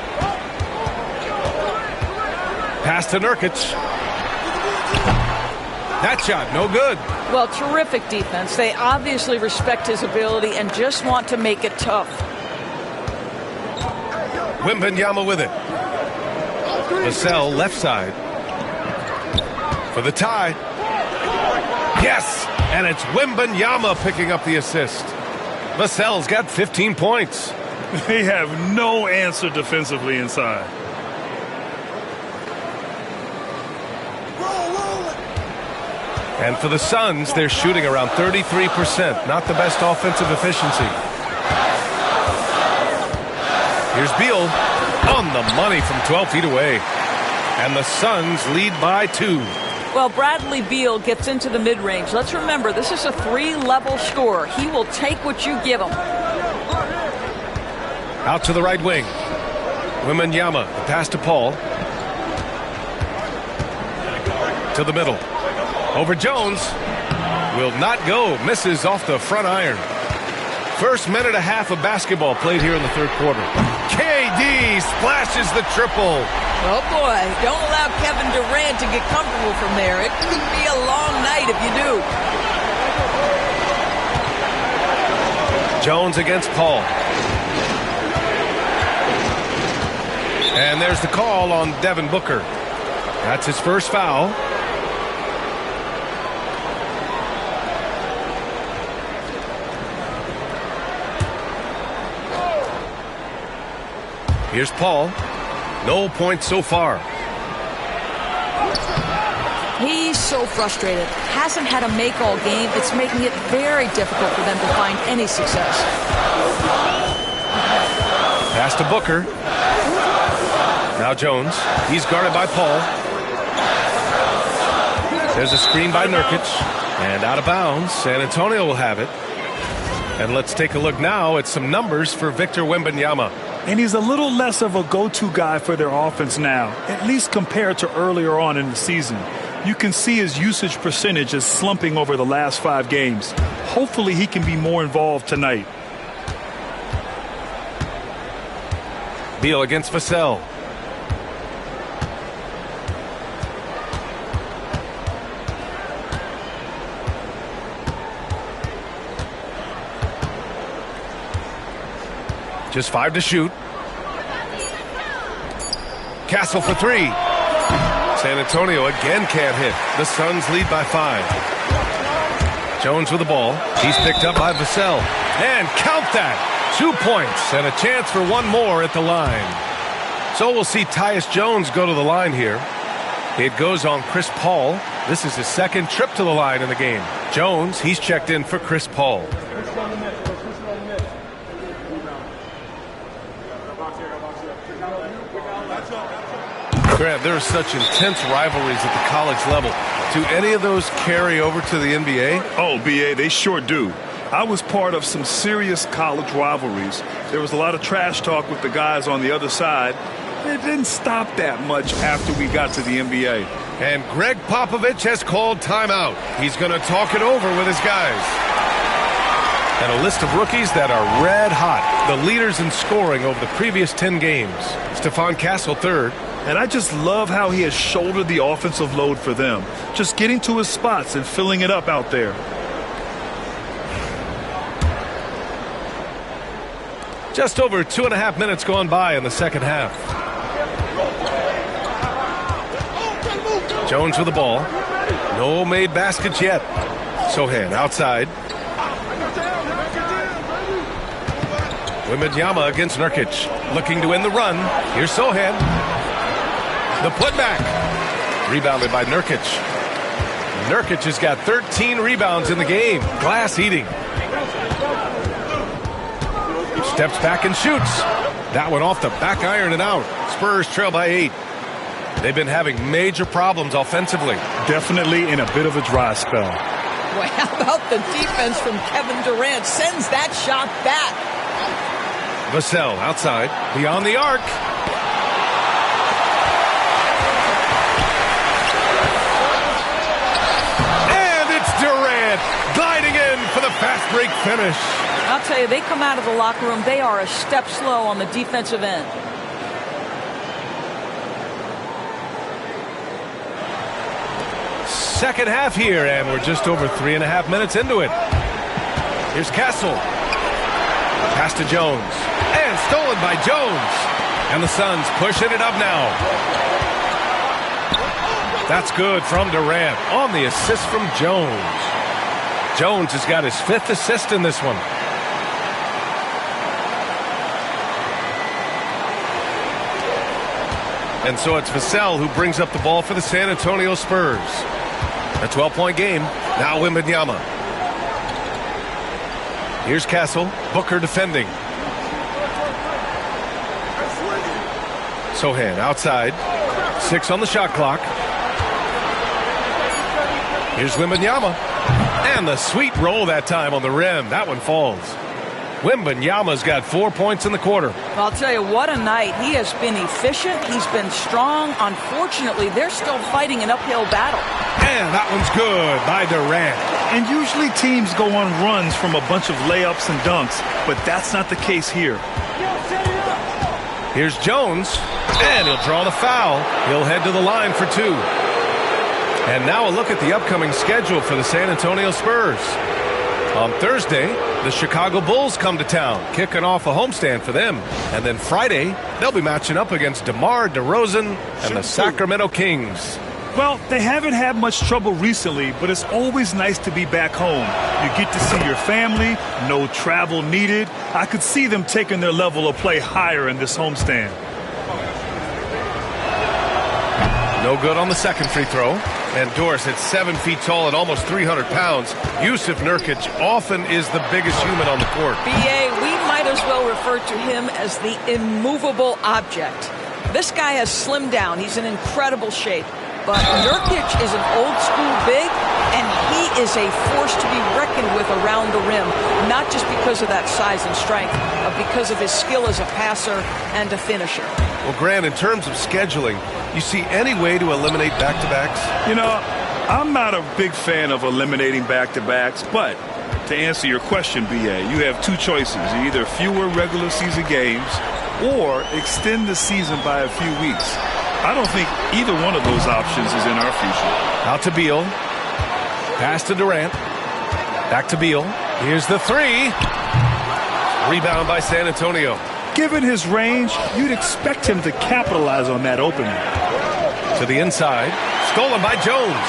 Pass to Nurkic. That shot, no good. Well, terrific defense. They obviously respect his ability and just want to make it tough. Wembanyama with it. Vassell left side. For the tie. Yes! And it's Wembanyama picking up the assist. Vassell's got 15 points. They have no answer defensively inside. And for the Suns, they're shooting around 33%. Not the best offensive efficiency. Here's Beal on the money from 12 feet away. And the Suns lead by 2. Well, Bradley Beal gets into the mid-range. Let's remember, this is a 3-level scorer. He will take what you give him. Out to the right wing. Wembanyama, the pass to Paul. To the middle. Over Jones. Will not go. Misses off the front iron. First minute and a half of basketball played here in the third quarter. KD splashes the triple. Oh, boy. Don't allow Kevin Durant to get comfortable from there. It could be a long night if you do. Jones against Paul. And there's the call on Devin Booker. That's his first foul. Here's Paul. No points so far. He's so frustrated. Hasn't had a make all game. It's making it very difficult for them to find any success. Pass to Booker. Now Jones. He's guarded by Paul. There's a screen by Nurkic. And out of bounds. San Antonio will have it. And let's take a look now at some numbers for Victor Wembanyama. And he's a little less of a go-to guy for their offense now, at least compared to earlier on in the season. You can see his usage percentage is slumping over the last 5 games. Hopefully he can be more involved tonight. Beal against Vassell. Just 5 to shoot. Castle for 3. San Antonio again can't hit. The Suns lead by 5. Jones with the ball. He's picked up by Vassell. And count that. 2 points and a chance for one more at the line. So we'll see Tyus Jones go to the line here. It goes on Chris Paul. This is his second trip to the line in the game. Jones, he's checked in for Chris Paul. Grant, there are such intense rivalries at the college level. Do any of those carry over to the NBA? Oh, BA, they sure do. I was part of some serious college rivalries. There was a lot of trash talk with the guys on the other side. It didn't stop that much after we got to the NBA. And Greg Popovich has called timeout. He's going to talk it over with his guys. And a list of rookies that are red hot. The leaders in scoring over the previous 10 games. Stephon Castle third. And I just love how he has shouldered the offensive load for them. Just getting to his spots and filling it up out there. Just over 2.5 minutes gone by in the second half. Jones with the ball. No made baskets yet. Sohan outside. Wembanyama against Nurkic. Looking to win the run. Here's Sohan. The putback. Rebounded by Nurkic. Nurkic has got 13 rebounds in the game. Glass eating. Steps back and shoots. That one off the back iron and out. Spurs trail by 8. They've been having major problems offensively. Definitely in a bit of a dry spell. Well, how about the defense from Kevin Durant? Sends that shot back. Vassell outside. Beyond the arc. And it's Durant gliding in for the fast break finish. I'll tell you, they come out of the locker room, they are a step slow on the defensive end. Second half here, and we're just over 3.5 minutes into it. Here's Castle. Pass to Jones. And stolen by Jones. And the Suns pushing it up now. That's good from Durant on the assist from Jones. Jones has got his 5th assist in this one. And so it's Vassell who brings up the ball for the San Antonio Spurs. A 12-point game. Now Wembanyama. Here's Castle. Booker defending. Sohan outside. 6 on the shot clock. Here's Wembanyama. And the sweet roll that time on the rim. That one falls. Wembanyama's got 4 points in the quarter. Well, I'll tell you, what a night. He has been efficient. He's been strong. Unfortunately, they're still fighting an uphill battle. And that one's good by Durant. And usually teams go on runs from a bunch of layups and dunks, but that's not the case here. Here's Jones, and he'll draw the foul. He'll head to the line for 2. And now a look at the upcoming schedule for the San Antonio Spurs. On Thursday, the Chicago Bulls come to town, kicking off a homestand for them. And then Friday, they'll be matching up against DeMar DeRozan and the Sacramento Kings. Well, they haven't had much trouble recently, but it's always nice to be back home. You get to see your family, no travel needed. I could see them taking their level of play higher in this homestand. No good on the second free throw. And Doris at 7 feet tall and almost 300 pounds. Yusuf Nurkic often is the biggest human on the court. B.A., we might as well refer to him as the immovable object. This guy has slimmed down. He's in incredible shape. But Nurkic is an old-school big, and he is a force to be reckoned with around the rim, not just because of that size and strength, but because of his skill as a passer and a finisher. Well, Grant, in terms of scheduling, you see any way to eliminate back-to-backs? You know, I'm not a big fan of eliminating back-to-backs, but to answer your question, B.A., you have 2 choices, either fewer regular season games or extend the season by a few weeks. I don't think either one of those options is in our future. Out to Beal. Pass to Durant. Back to Beal. Here's the 3. Rebound by San Antonio. Given his range, you'd expect him to capitalize on that opening. To the inside. Stolen by Jones.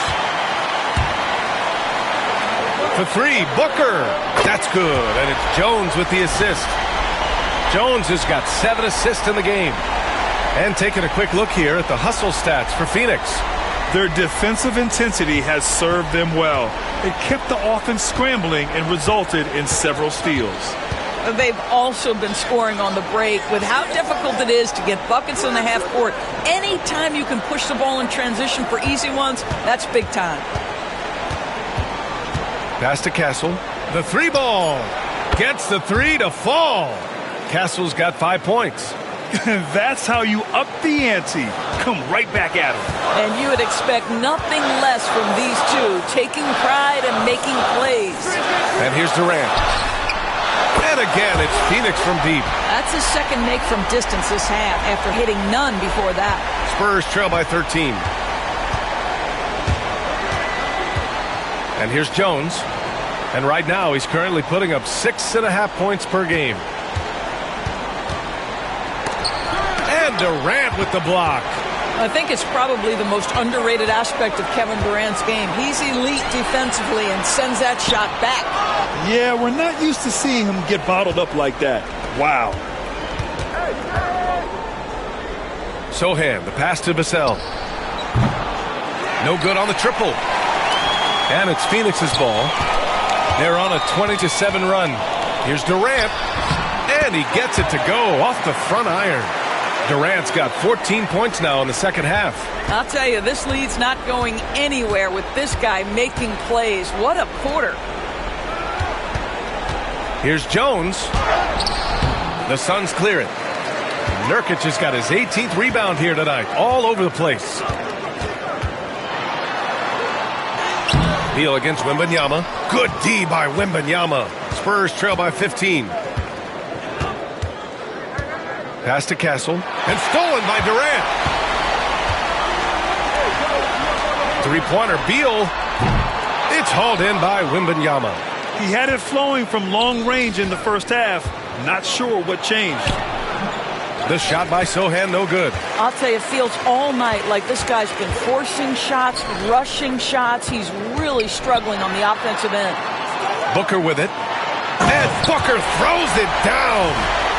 For 3, Booker. That's good. And it's Jones with the assist. Jones has got 7 assists in the game. And taking a quick look here at the hustle stats for Phoenix. Their defensive intensity has served them well. It kept the offense scrambling and resulted in several steals. They've also been scoring on the break. With how difficult it is to get buckets in the half court, anytime you can push the ball in transition for easy ones, that's big time. Pass to Castle. The 3 ball. Gets the 3 to fall. Castle's got 5 points. That's how you up the ante. Come right back at him. And you would expect nothing less from these two, taking pride and making plays. And here's Durant. And again, it's Phoenix from deep. That's his second make from distance this half after hitting none before that. Spurs trail by 13. And here's Jones. And right now, he's currently putting up 6.5 points per game. And Durant with the block. I think it's probably the most underrated aspect of Kevin Durant's game. He's elite defensively and sends that shot back. Yeah, we're not used to seeing him get bottled up like that. Wow. Sohan, the pass to Vassell. No good on the triple. And it's Phoenix's ball. They're on a 20-7 run. Here's Durant. And he gets it to go off the front iron. Durant's got 14 points now in the second half. I'll tell you, this lead's not going anywhere with this guy making plays. What a quarter. Here's Jones. The Suns clear it. Nurkic has got his 18th rebound here tonight. All over the place. Beal against Wembanyama. Good D by Wembanyama. Spurs trail by 15. Pass to Castle. And stolen by Durant. Three-pointer, Beal. It's hauled in by Wembanyama. He had it flowing from long range in the first half. Not sure what changed. The shot by Sohan, no good. I'll tell you, it feels all night like this guy's been forcing shots, rushing shots. He's really struggling on the offensive end. Booker with it. And Booker throws it down.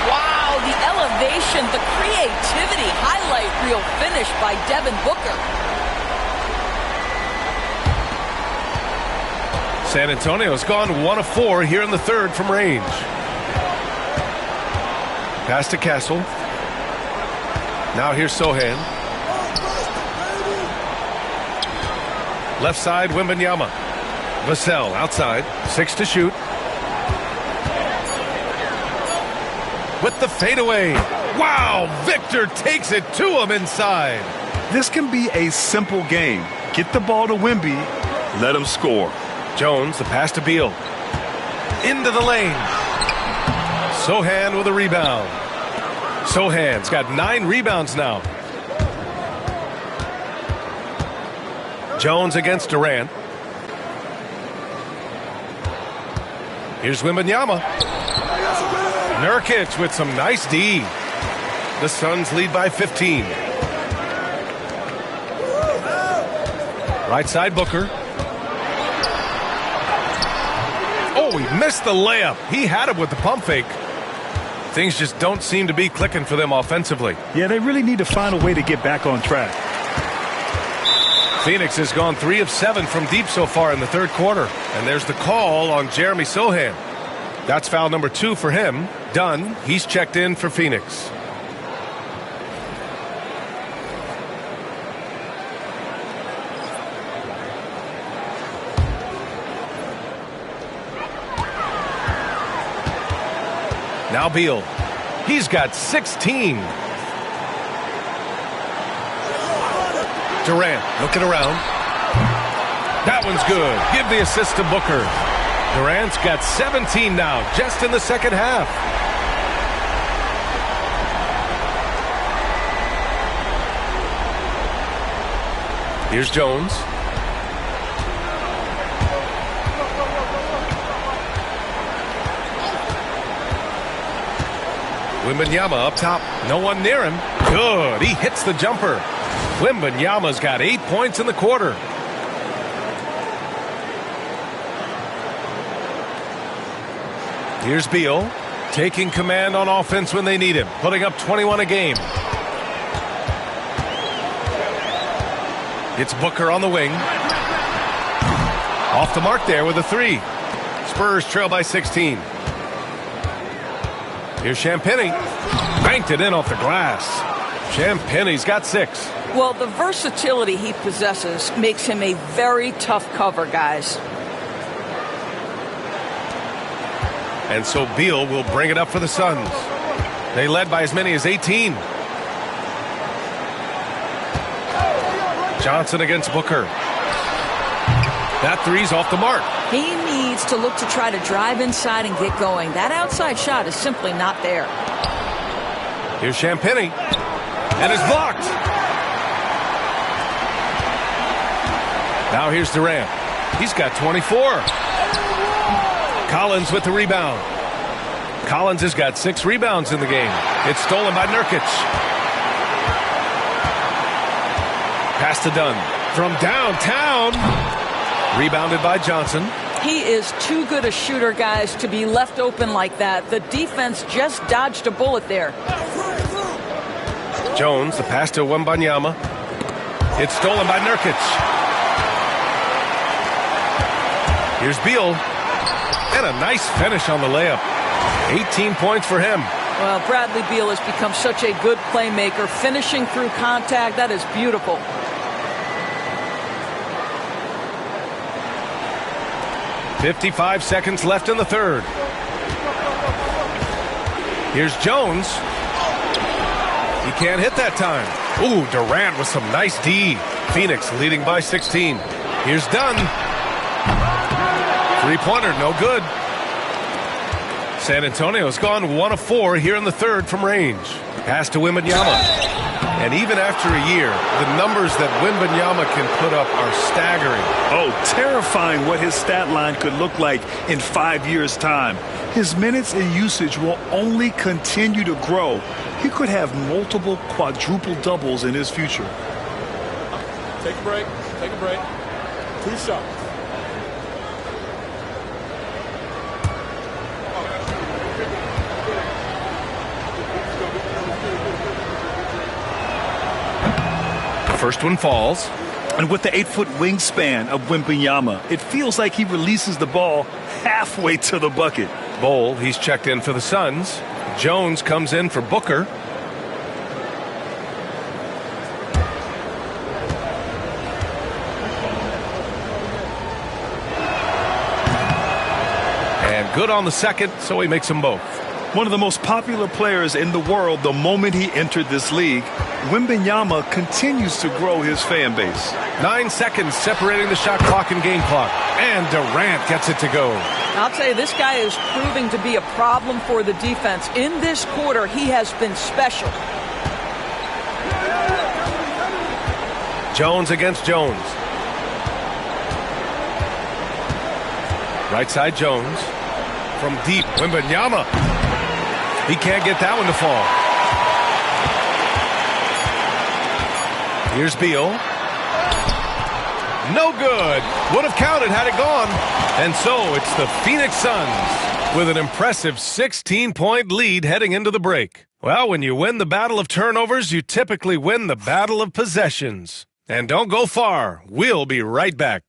Wow, the elevation, the creativity, highlight reel finish by Devin Booker. San Antonio's gone 1 of 4 here in the third from range. Pass to Castle. Now here's Sohan. Left side, Wembanyama. Vassell outside. 6 to shoot. With the fadeaway. Wow, Victor takes it to him inside. This can be a simple game. Get the ball to Wemby, let him score. Jones, the pass to Beal. Into the lane. Sohan with a rebound. Sohan's got 9 rebounds now. Jones against Durant. Here's Wembanyama. Nurkic with some nice D. The Suns lead by 15. Right side, Booker. Oh, he missed the layup. He had it with the pump fake. Things just don't seem to be clicking for them offensively. Yeah, they really need to find a way to get back on track. Phoenix has gone 3 of 7 from deep so far in the third quarter. And there's the call on Jeremy Sohan. That's foul number 2 for him. Done. He's checked in for Phoenix. Now Beal. He's got 16. Durant looking around. That one's good. Give the assist to Booker. Durant's got 17 now, just in the second half. Here's Jones. Wembanyama up top. No one near him. Good. He hits the jumper. Wembanyama's got 8 points in the quarter. Here's Beal, taking command on offense when they need him, putting up 21 a game. It's Booker on the wing. Off the mark there with a 3. Spurs trail by 16. Here's Champagnie. Banked it in off the glass. Champagnie's got 6. Well, the versatility he possesses makes him a very tough cover, guys. And so Beal will bring it up for the Suns. They led by as many as 18. Johnson against Booker. That 3's off the mark. He needs to look to try to drive inside and get going. That outside shot is simply not there. Here's Champagnie. And it's blocked. Now here's Durant. He's got 24. Collins with the rebound. Collins has got 6 rebounds in the game. It's stolen by Nurkic. Pass to Dunn. From downtown. Rebounded by Johnson. He is too good a shooter, guys, to be left open like that. The defense just dodged a bullet there. Jones, the pass to Wembanyama. It's stolen by Nurkic. Here's Beal. And a nice finish on the layup. 18 points for him. Well, Bradley Beal has become such a good playmaker. Finishing through contact, that is beautiful. .55 seconds left in the third. Here's Jones. He can't hit that time. Ooh, Durant with some nice D. Phoenix leading by 16. Here's Dunn. Three-pointer, no good. San Antonio's gone 1 of 4 here in the third from range. Pass to Wembanyama. And even after a year, the numbers that Wembanyama can put up are staggering. Oh, terrifying what his stat line could look like in 5 years' time. His minutes and usage will only continue to grow. He could have multiple quadruple doubles in his future. Take a break. Take a break. 2 shots. First one falls. And with the 8-foot wingspan of Wembanyama, it feels like he releases the ball halfway to the bucket. Bol, he's checked in for the Suns. Jones comes in for Booker. And good on the second, so he makes them both. One of the most popular players in the world the moment he entered this league, Wembanyama continues to grow his fan base. 9 seconds separating the shot clock and game clock. And Durant gets it to go. I'll tell you, this guy is proving to be a problem for the defense. In this quarter, he has been special. Jones against Jones. Right side Jones. From deep, Wembanyama. He can't get that one to fall. Here's Beal. No good. Would have counted had it gone. And so it's the Phoenix Suns with an impressive 16-point lead heading into the break. Well, when you win the battle of turnovers, you typically win the battle of possessions. And don't go far. We'll be right back.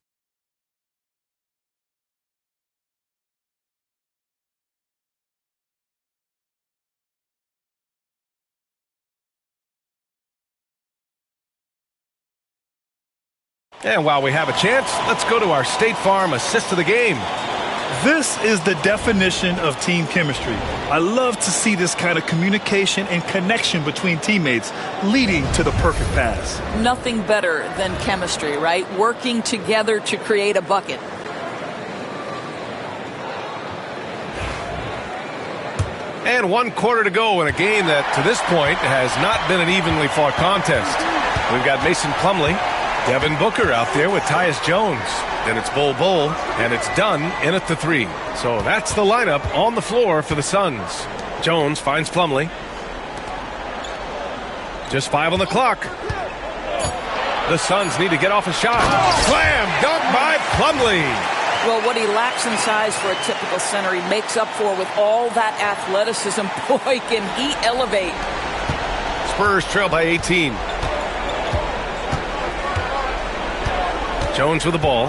And while we have a chance, let's go to our State Farm assist of the game. This is the definition of team chemistry. I love to see this kind of communication and connection between teammates leading to the perfect pass. Nothing better than chemistry, right? Working together to create a bucket. And 1 quarter to go in a game that, to this point, has not been an evenly fought contest. We've got Mason Plumlee, Devin Booker out there with Tyus Jones. Then it's Bol, and it's Dunn in at the 3. So that's the lineup on the floor for the Suns. Jones finds Plumlee. Just 5 on the clock. The Suns need to get off a shot. Slam dunk by Plumlee. Well, what he lacks in size for a typical center, he makes up for with all that athleticism. Boy, can he elevate. Spurs trail by 18. Jones with the ball.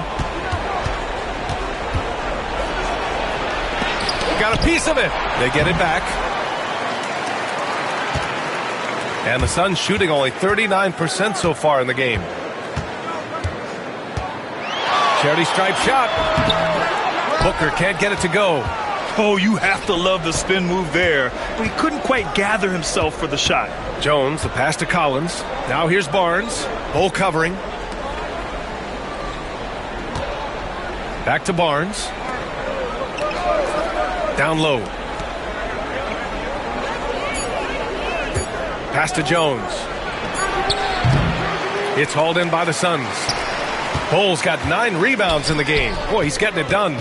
Got a piece of it. They get it back. And the Suns shooting only 39% so far in the game. Charity stripe shot. Booker can't get it to go. Oh, you have to love the spin move there. But he couldn't quite gather himself for the shot. Jones, the pass to Collins. Now here's Barnes. Bol covering. Back to Barnes. Down low. Pass to Jones. It's hauled in by the Suns. Bol's got 9 rebounds in the game. Boy, he's getting it done.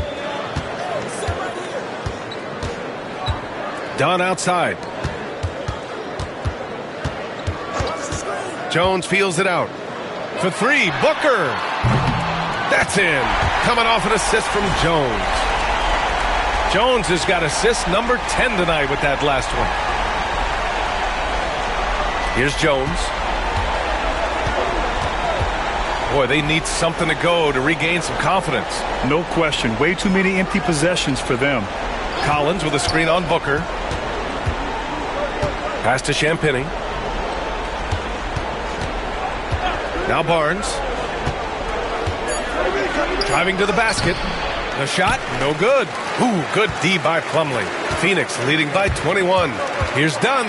Dunn outside. Jones feels it out. For 3, Booker. That's in. Coming off an assist from Jones. Jones has got assist number 10 tonight with that last one. Here's Jones. Boy, they need something to go to regain some confidence. No question. Way too many empty possessions for them. Collins with a screen on Booker. Pass to Champagny. Now Barnes. Driving to the basket. The shot, no good. Ooh, good D by Plumlee. Phoenix leading by 21. Here's Dunn.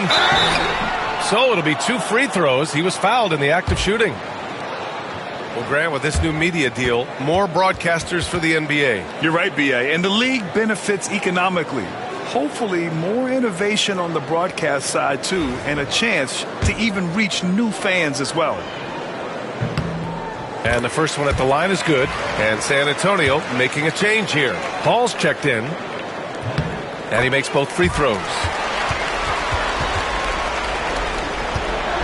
So it'll be 2 free throws. He was fouled in the act of shooting. Well, Grant, with this new media deal, more broadcasters for the NBA. You're right, B.A. And the league benefits economically. Hopefully, more innovation on the broadcast side, too, and a chance to even reach new fans as well. And the first one at the line is good. And San Antonio making a change here. Paul's checked in. And he makes both free throws.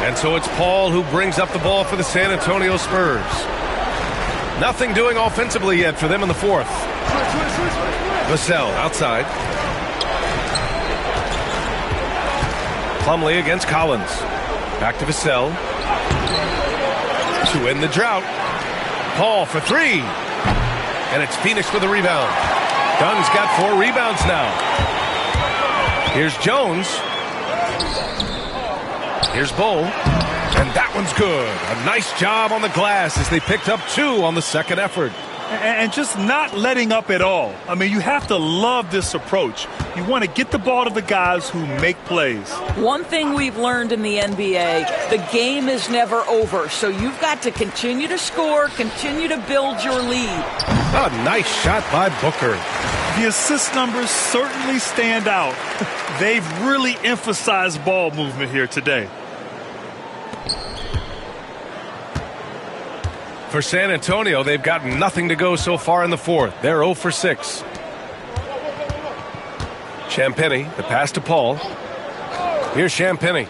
And so it's Paul who brings up the ball for the San Antonio Spurs. Nothing doing offensively yet for them in the 4th. Vassell outside. Plumlee against Collins. Back to Vassell. to win the drought. Paul for three. And it's Phoenix with a rebound. Dunn's got 4 rebounds now. Here's Jones. Here's Bull. And that one's good. A nice job on the glass as they picked up 2 on the second effort. And just not letting up at all. I mean, you have to love this approach. You want to get the ball to the guys who make plays. One thing we've learned in the NBA, the game is never over. So you've got to continue to score, continue to build your lead. A nice shot by Booker. The assist numbers certainly stand out. They've really emphasized ball movement here today. For San Antonio, they've got nothing to go so far in the fourth. They're 0 for 6. Champagnie, the pass to Paul. Here's Champagnie.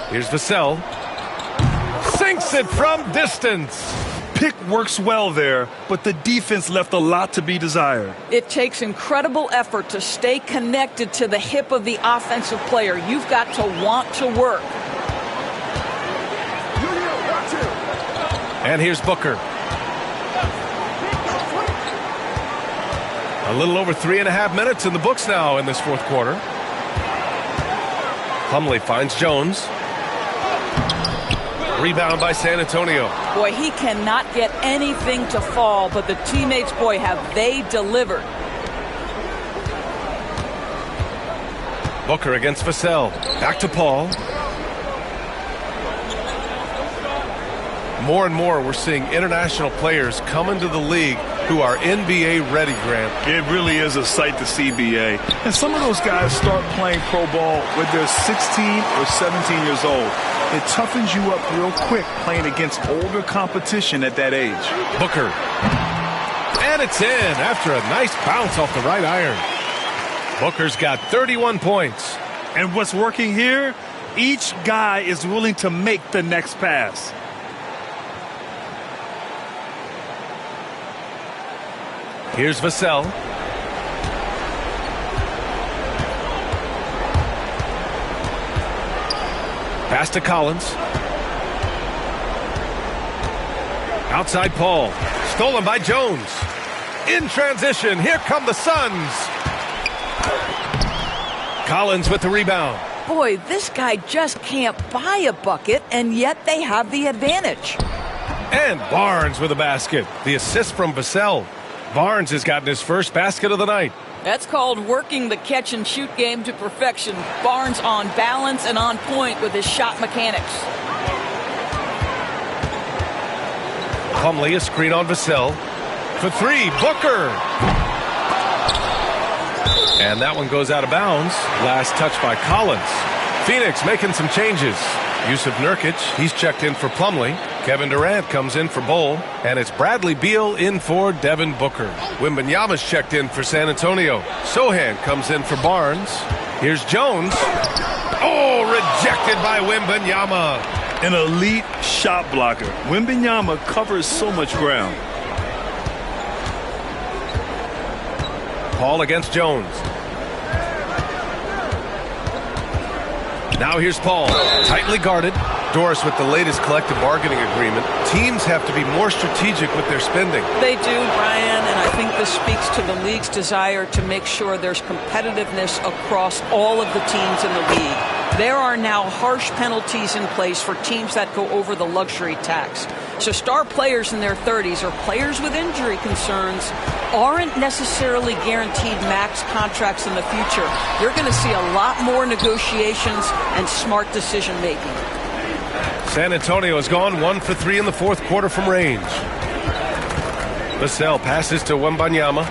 Here's Vassell. Sinks it from distance. Pick works well there, but the defense left a lot to be desired. It takes incredible effort to stay connected to the hip of the offensive player. You've got to want to work. And here's Booker. A little over 3.5 minutes in the books now in this fourth quarter. Plumlee finds Jones. Rebound by San Antonio. Boy, he cannot get anything to fall, but the teammates, boy, have they delivered. Booker against Vassell. Back to Paul. More and more, we're seeing international players come into the league who are NBA ready, Grant. It really is a sight to see, BA. And some of those guys start playing pro ball when they're 16 or 17 years old. It toughens you up real quick playing against older competition at that age. Booker. And it's in after a nice bounce off the right iron. Booker's got 31 points. And what's working here? Each guy is willing to make the next pass. Here's Vassell. Pass to Collins. Outside Paul. Stolen by Jones. In transition. Here come the Suns. Collins with the rebound. Boy, this guy just can't buy a bucket, and yet they have the advantage. And Barnes with a basket. The assist from Vassell. Barnes has gotten his first basket of the night. That's called working the catch-and-shoot game to perfection. Barnes on balance and on point with his shot mechanics. Plumlee, a screen on Vassell. For three, Booker. And that one goes out of bounds. Last touch by Collins. Phoenix making some changes. Yusuf Nurkic, he's checked in for Plumlee. Kevin Durant comes in for Bull. And it's Bradley Beal in for Devin Booker. Wembanyama's checked in for San Antonio. Sohan comes in for Barnes. Here's Jones. Oh, rejected by Wembanyama. An elite shot blocker. Wembanyama covers so much ground. Paul against Jones. Now here's Paul, tightly guarded. Doris with the latest collective bargaining agreement. Teams have to be more strategic with their spending. They do, Brian, and I think this speaks to the league's desire to make sure there's competitiveness across all of the teams in the league. There are now harsh penalties in place for teams that go over the luxury tax. So star players in their 30s or players with injury concerns aren't necessarily guaranteed max contracts in the future. You're going to see a lot more negotiations and smart decision making. San Antonio has gone 1 for 3 in the fourth quarter from range. Vassell passes to Wembanyama.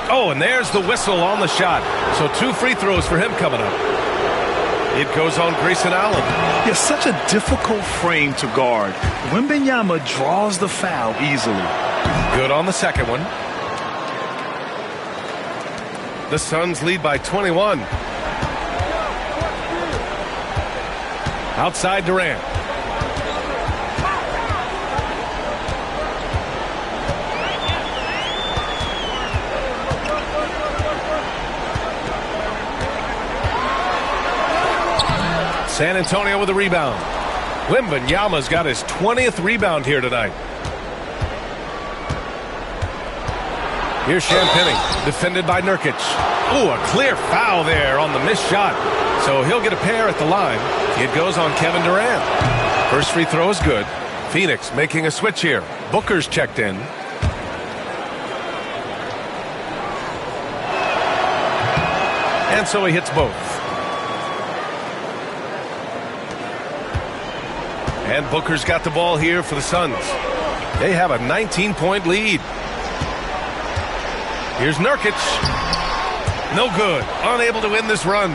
Oh, and there's the whistle on the shot. So 2 free throws for him coming up. It goes on Grayson Allen. It's such a difficult frame to guard. Wembanyama draws the foul easily. Good on the second one. The Suns lead by 21. Outside Durant. San Antonio with a rebound. Wembanyama's got his 20th rebound here tonight. Here's Champagnie, defended by Nurkic. Ooh, a clear foul there on the missed shot. So he'll get a pair at the line. It goes on Kevin Durant. First free throw is good. Phoenix making a switch here. Booker's checked in. And so he hits both. And Booker's got the ball here for the Suns. They have a 19-point lead. Here's Nurkic. No good. Unable to win this run.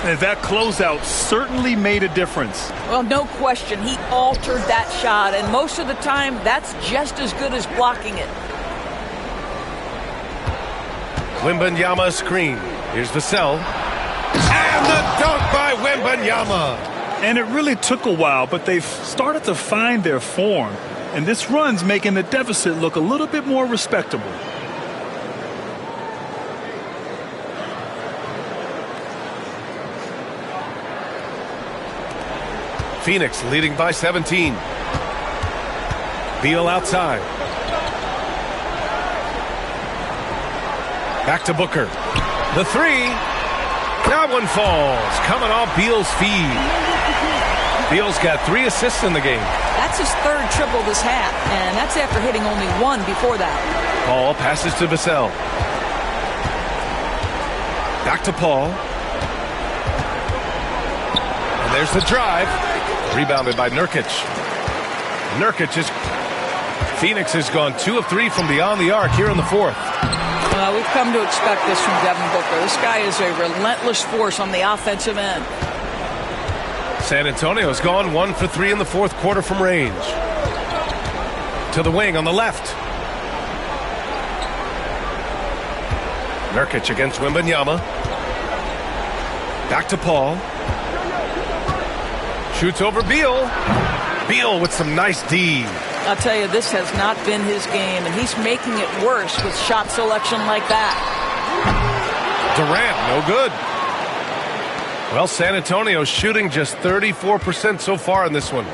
And that closeout certainly made a difference. Well, no question. He altered that shot, and most of the time, that's just as good as blocking it. Wembanyama screen. Here's Vassell. And the dunk by Wembanyama. And it really took a while, but they've started to find their form. And this run's making the deficit look a little bit more respectable. Phoenix leading by 17. Beal outside. Back to Booker. The three. That one falls. Coming off Beal's feed. Beal's got 3 assists in the game. That's his 3rd triple this half, and that's after hitting only 1 before that. Paul passes to Vassell. Back to Paul. And there's the drive. Rebounded by Nurkic. Phoenix has gone 2 of 3 from beyond the arc here in the 4th. We've come to expect this from Devin Booker. This guy is a relentless force on the offensive end. San Antonio's gone 1 for 3 in the 4th quarter from range. To the wing on the left. Nurkic against Wembanyama. Back to Paul. Shoots over Beal. Beal with some nice D. I'll tell you, this has not been his game, and he's making it worse with shot selection like that. Durant, no good. Well, San Antonio's shooting just 34% so far in this one.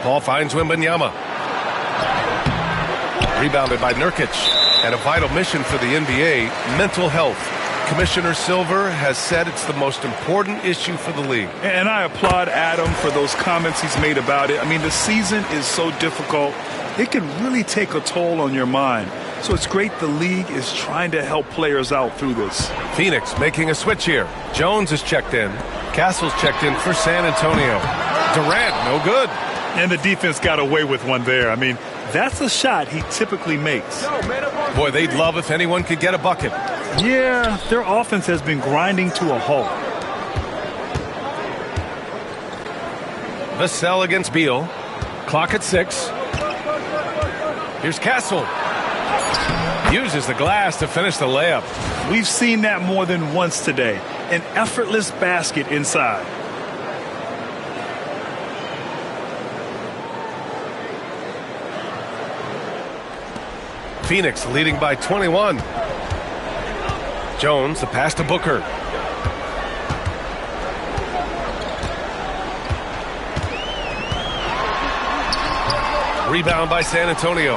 Paul finds Wembanyama. Rebounded by Nurkic. And a vital mission for the NBA, mental health. Commissioner Silver has said it's the most important issue for the league. And I applaud Adam for those comments he's made about it. I mean, the season is so difficult. It can really take a toll on your mind. So it's great the league is trying to help players out through this. Phoenix making a switch here. Jones is checked in. Castle's checked in for San Antonio. Durant, no good. And the defense got away with one there. I mean, that's a shot he typically makes. Boy, they'd love if anyone could get a bucket. Yeah, their offense has been grinding to a halt. Vassell against Beal. Clock at 6. Here's Castle. Uses the glass to finish the layup. We've seen that more than once today. An effortless basket inside. Phoenix leading by 21. Jones, the pass to Booker. Rebound by San Antonio.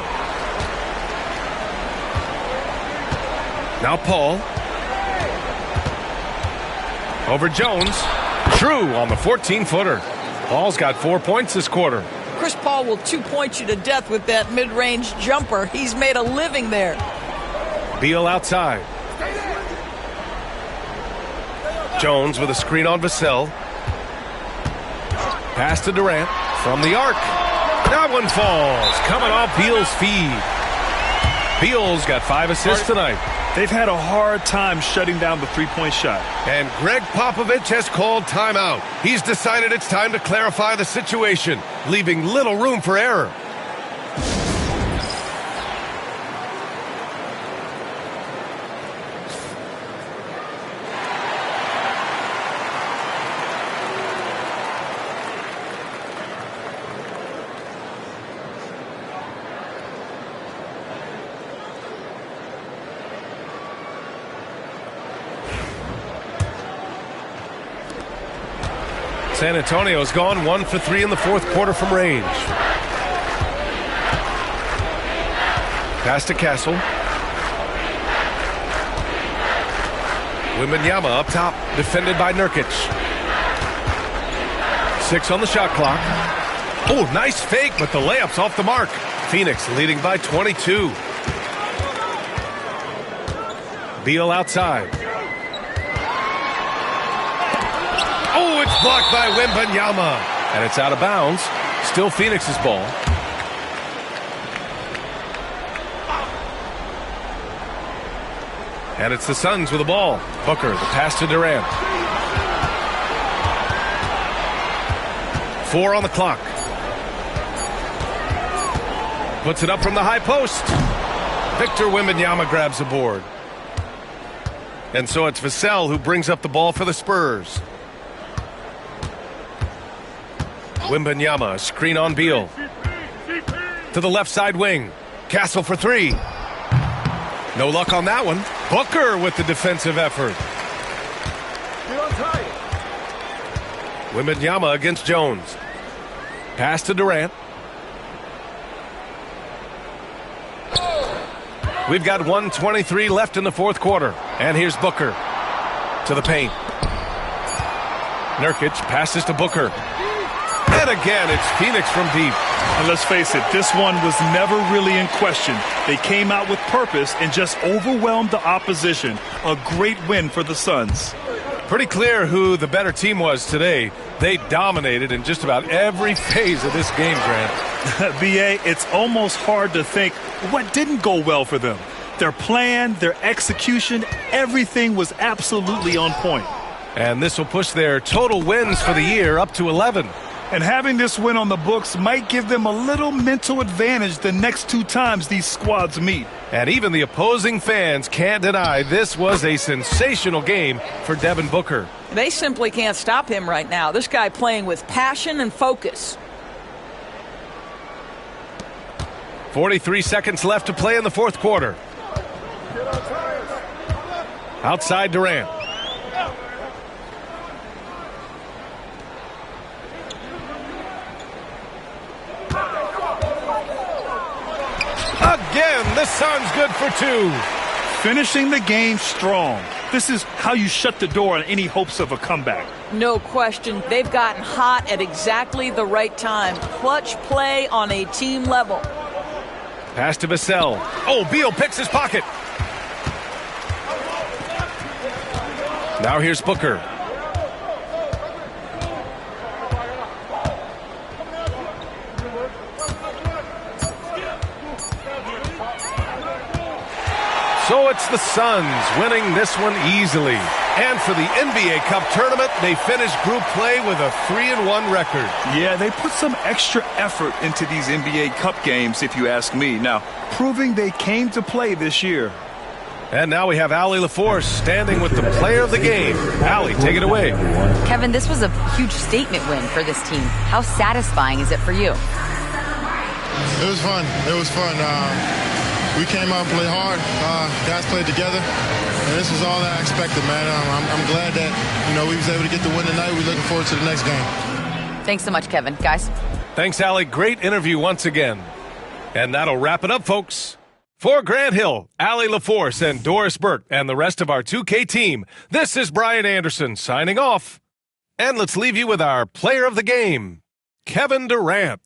Now Paul. Over Jones. True on the 14-footer. Paul's got 4 points this quarter. Chris Paul will 2-point you to death with that mid-range jumper. He's made a living there. Beal outside. Jones with a screen on Vassell. Pass to Durant from the arc. That one falls. Coming off Beal's feed. Beal's got 5 assists tonight. They've had a hard time shutting down the three-point shot. And Greg Popovich has called timeout. He's decided it's time to clarify the situation, leaving little room for error. San Antonio's gone 1 for 3 in the fourth quarter from range. Pass to Castle. Wembanyama up top, defended by Nurkic. 6 on the shot clock. Oh, nice fake, but the layup's off the mark. Phoenix leading by 22. Beal outside. Oh, it's blocked by Wembanyama. And it's out of bounds. Still Phoenix's ball. And it's the Suns with the ball. Booker, the pass to Durant. 4 on the clock. Puts it up from the high post. Victor Wembanyama grabs the board. And so it's Vassell who brings up the ball for the Spurs. Wembanyama, screen on Beal. To the left side wing. Castle for 3. No luck on that one. Booker with the defensive effort. Wembanyama against Jones. Pass to Durant. We've got 1:23 left in the fourth quarter. And here's Booker to the paint. Nurkic passes to Booker. And again, it's Phoenix from deep. And let's face it, this one was never really in question. They came out with purpose and just overwhelmed the opposition. A great win for the Suns. Pretty clear who the better team was today. They dominated in just about every phase of this game, Grant. B.A., it's almost hard to think what didn't go well for them. Their plan, their execution, everything was absolutely on point. And this will push their total wins for the year up to 11. And having this win on the books might give them a little mental advantage the next 2 times these squads meet. And even the opposing fans can't deny this was a sensational game for Devin Booker. They simply can't stop him right now. This guy playing with passion and focus. 43 seconds left to play in the fourth quarter. Outside Durant. Again, the Suns good for 2. Finishing the game strong. This is how you shut the door on any hopes of a comeback. No question. They've gotten hot at exactly the right time. Clutch play on a team level. Pass to Vassell. Oh, Beal picks his pocket. Now here's Booker. So it's the Suns winning this one easily. And for the NBA Cup tournament, they finished group play with a 3-1 record. Yeah, they put some extra effort into these NBA Cup games, if you ask me. Now, proving they came to play this year. And now we have Allie LaForce standing with the player of the game. Allie, take it away. Kevin, this was a huge statement win for this team. How satisfying is it for you? It was fun. It was fun. We came out and played hard. Guys played together. And this was all that I expected, man. I'm glad that, we was able to get the win tonight. We're looking forward to the next game. Thanks so much, Kevin. Guys. Thanks, Allie. Great interview once again. And that'll wrap it up, folks. For Grant Hill, Allie LaForce, and Doris Burke, and the rest of our 2K team, this is Brian Anderson signing off. And let's leave you with our player of the game, Kevin Durant.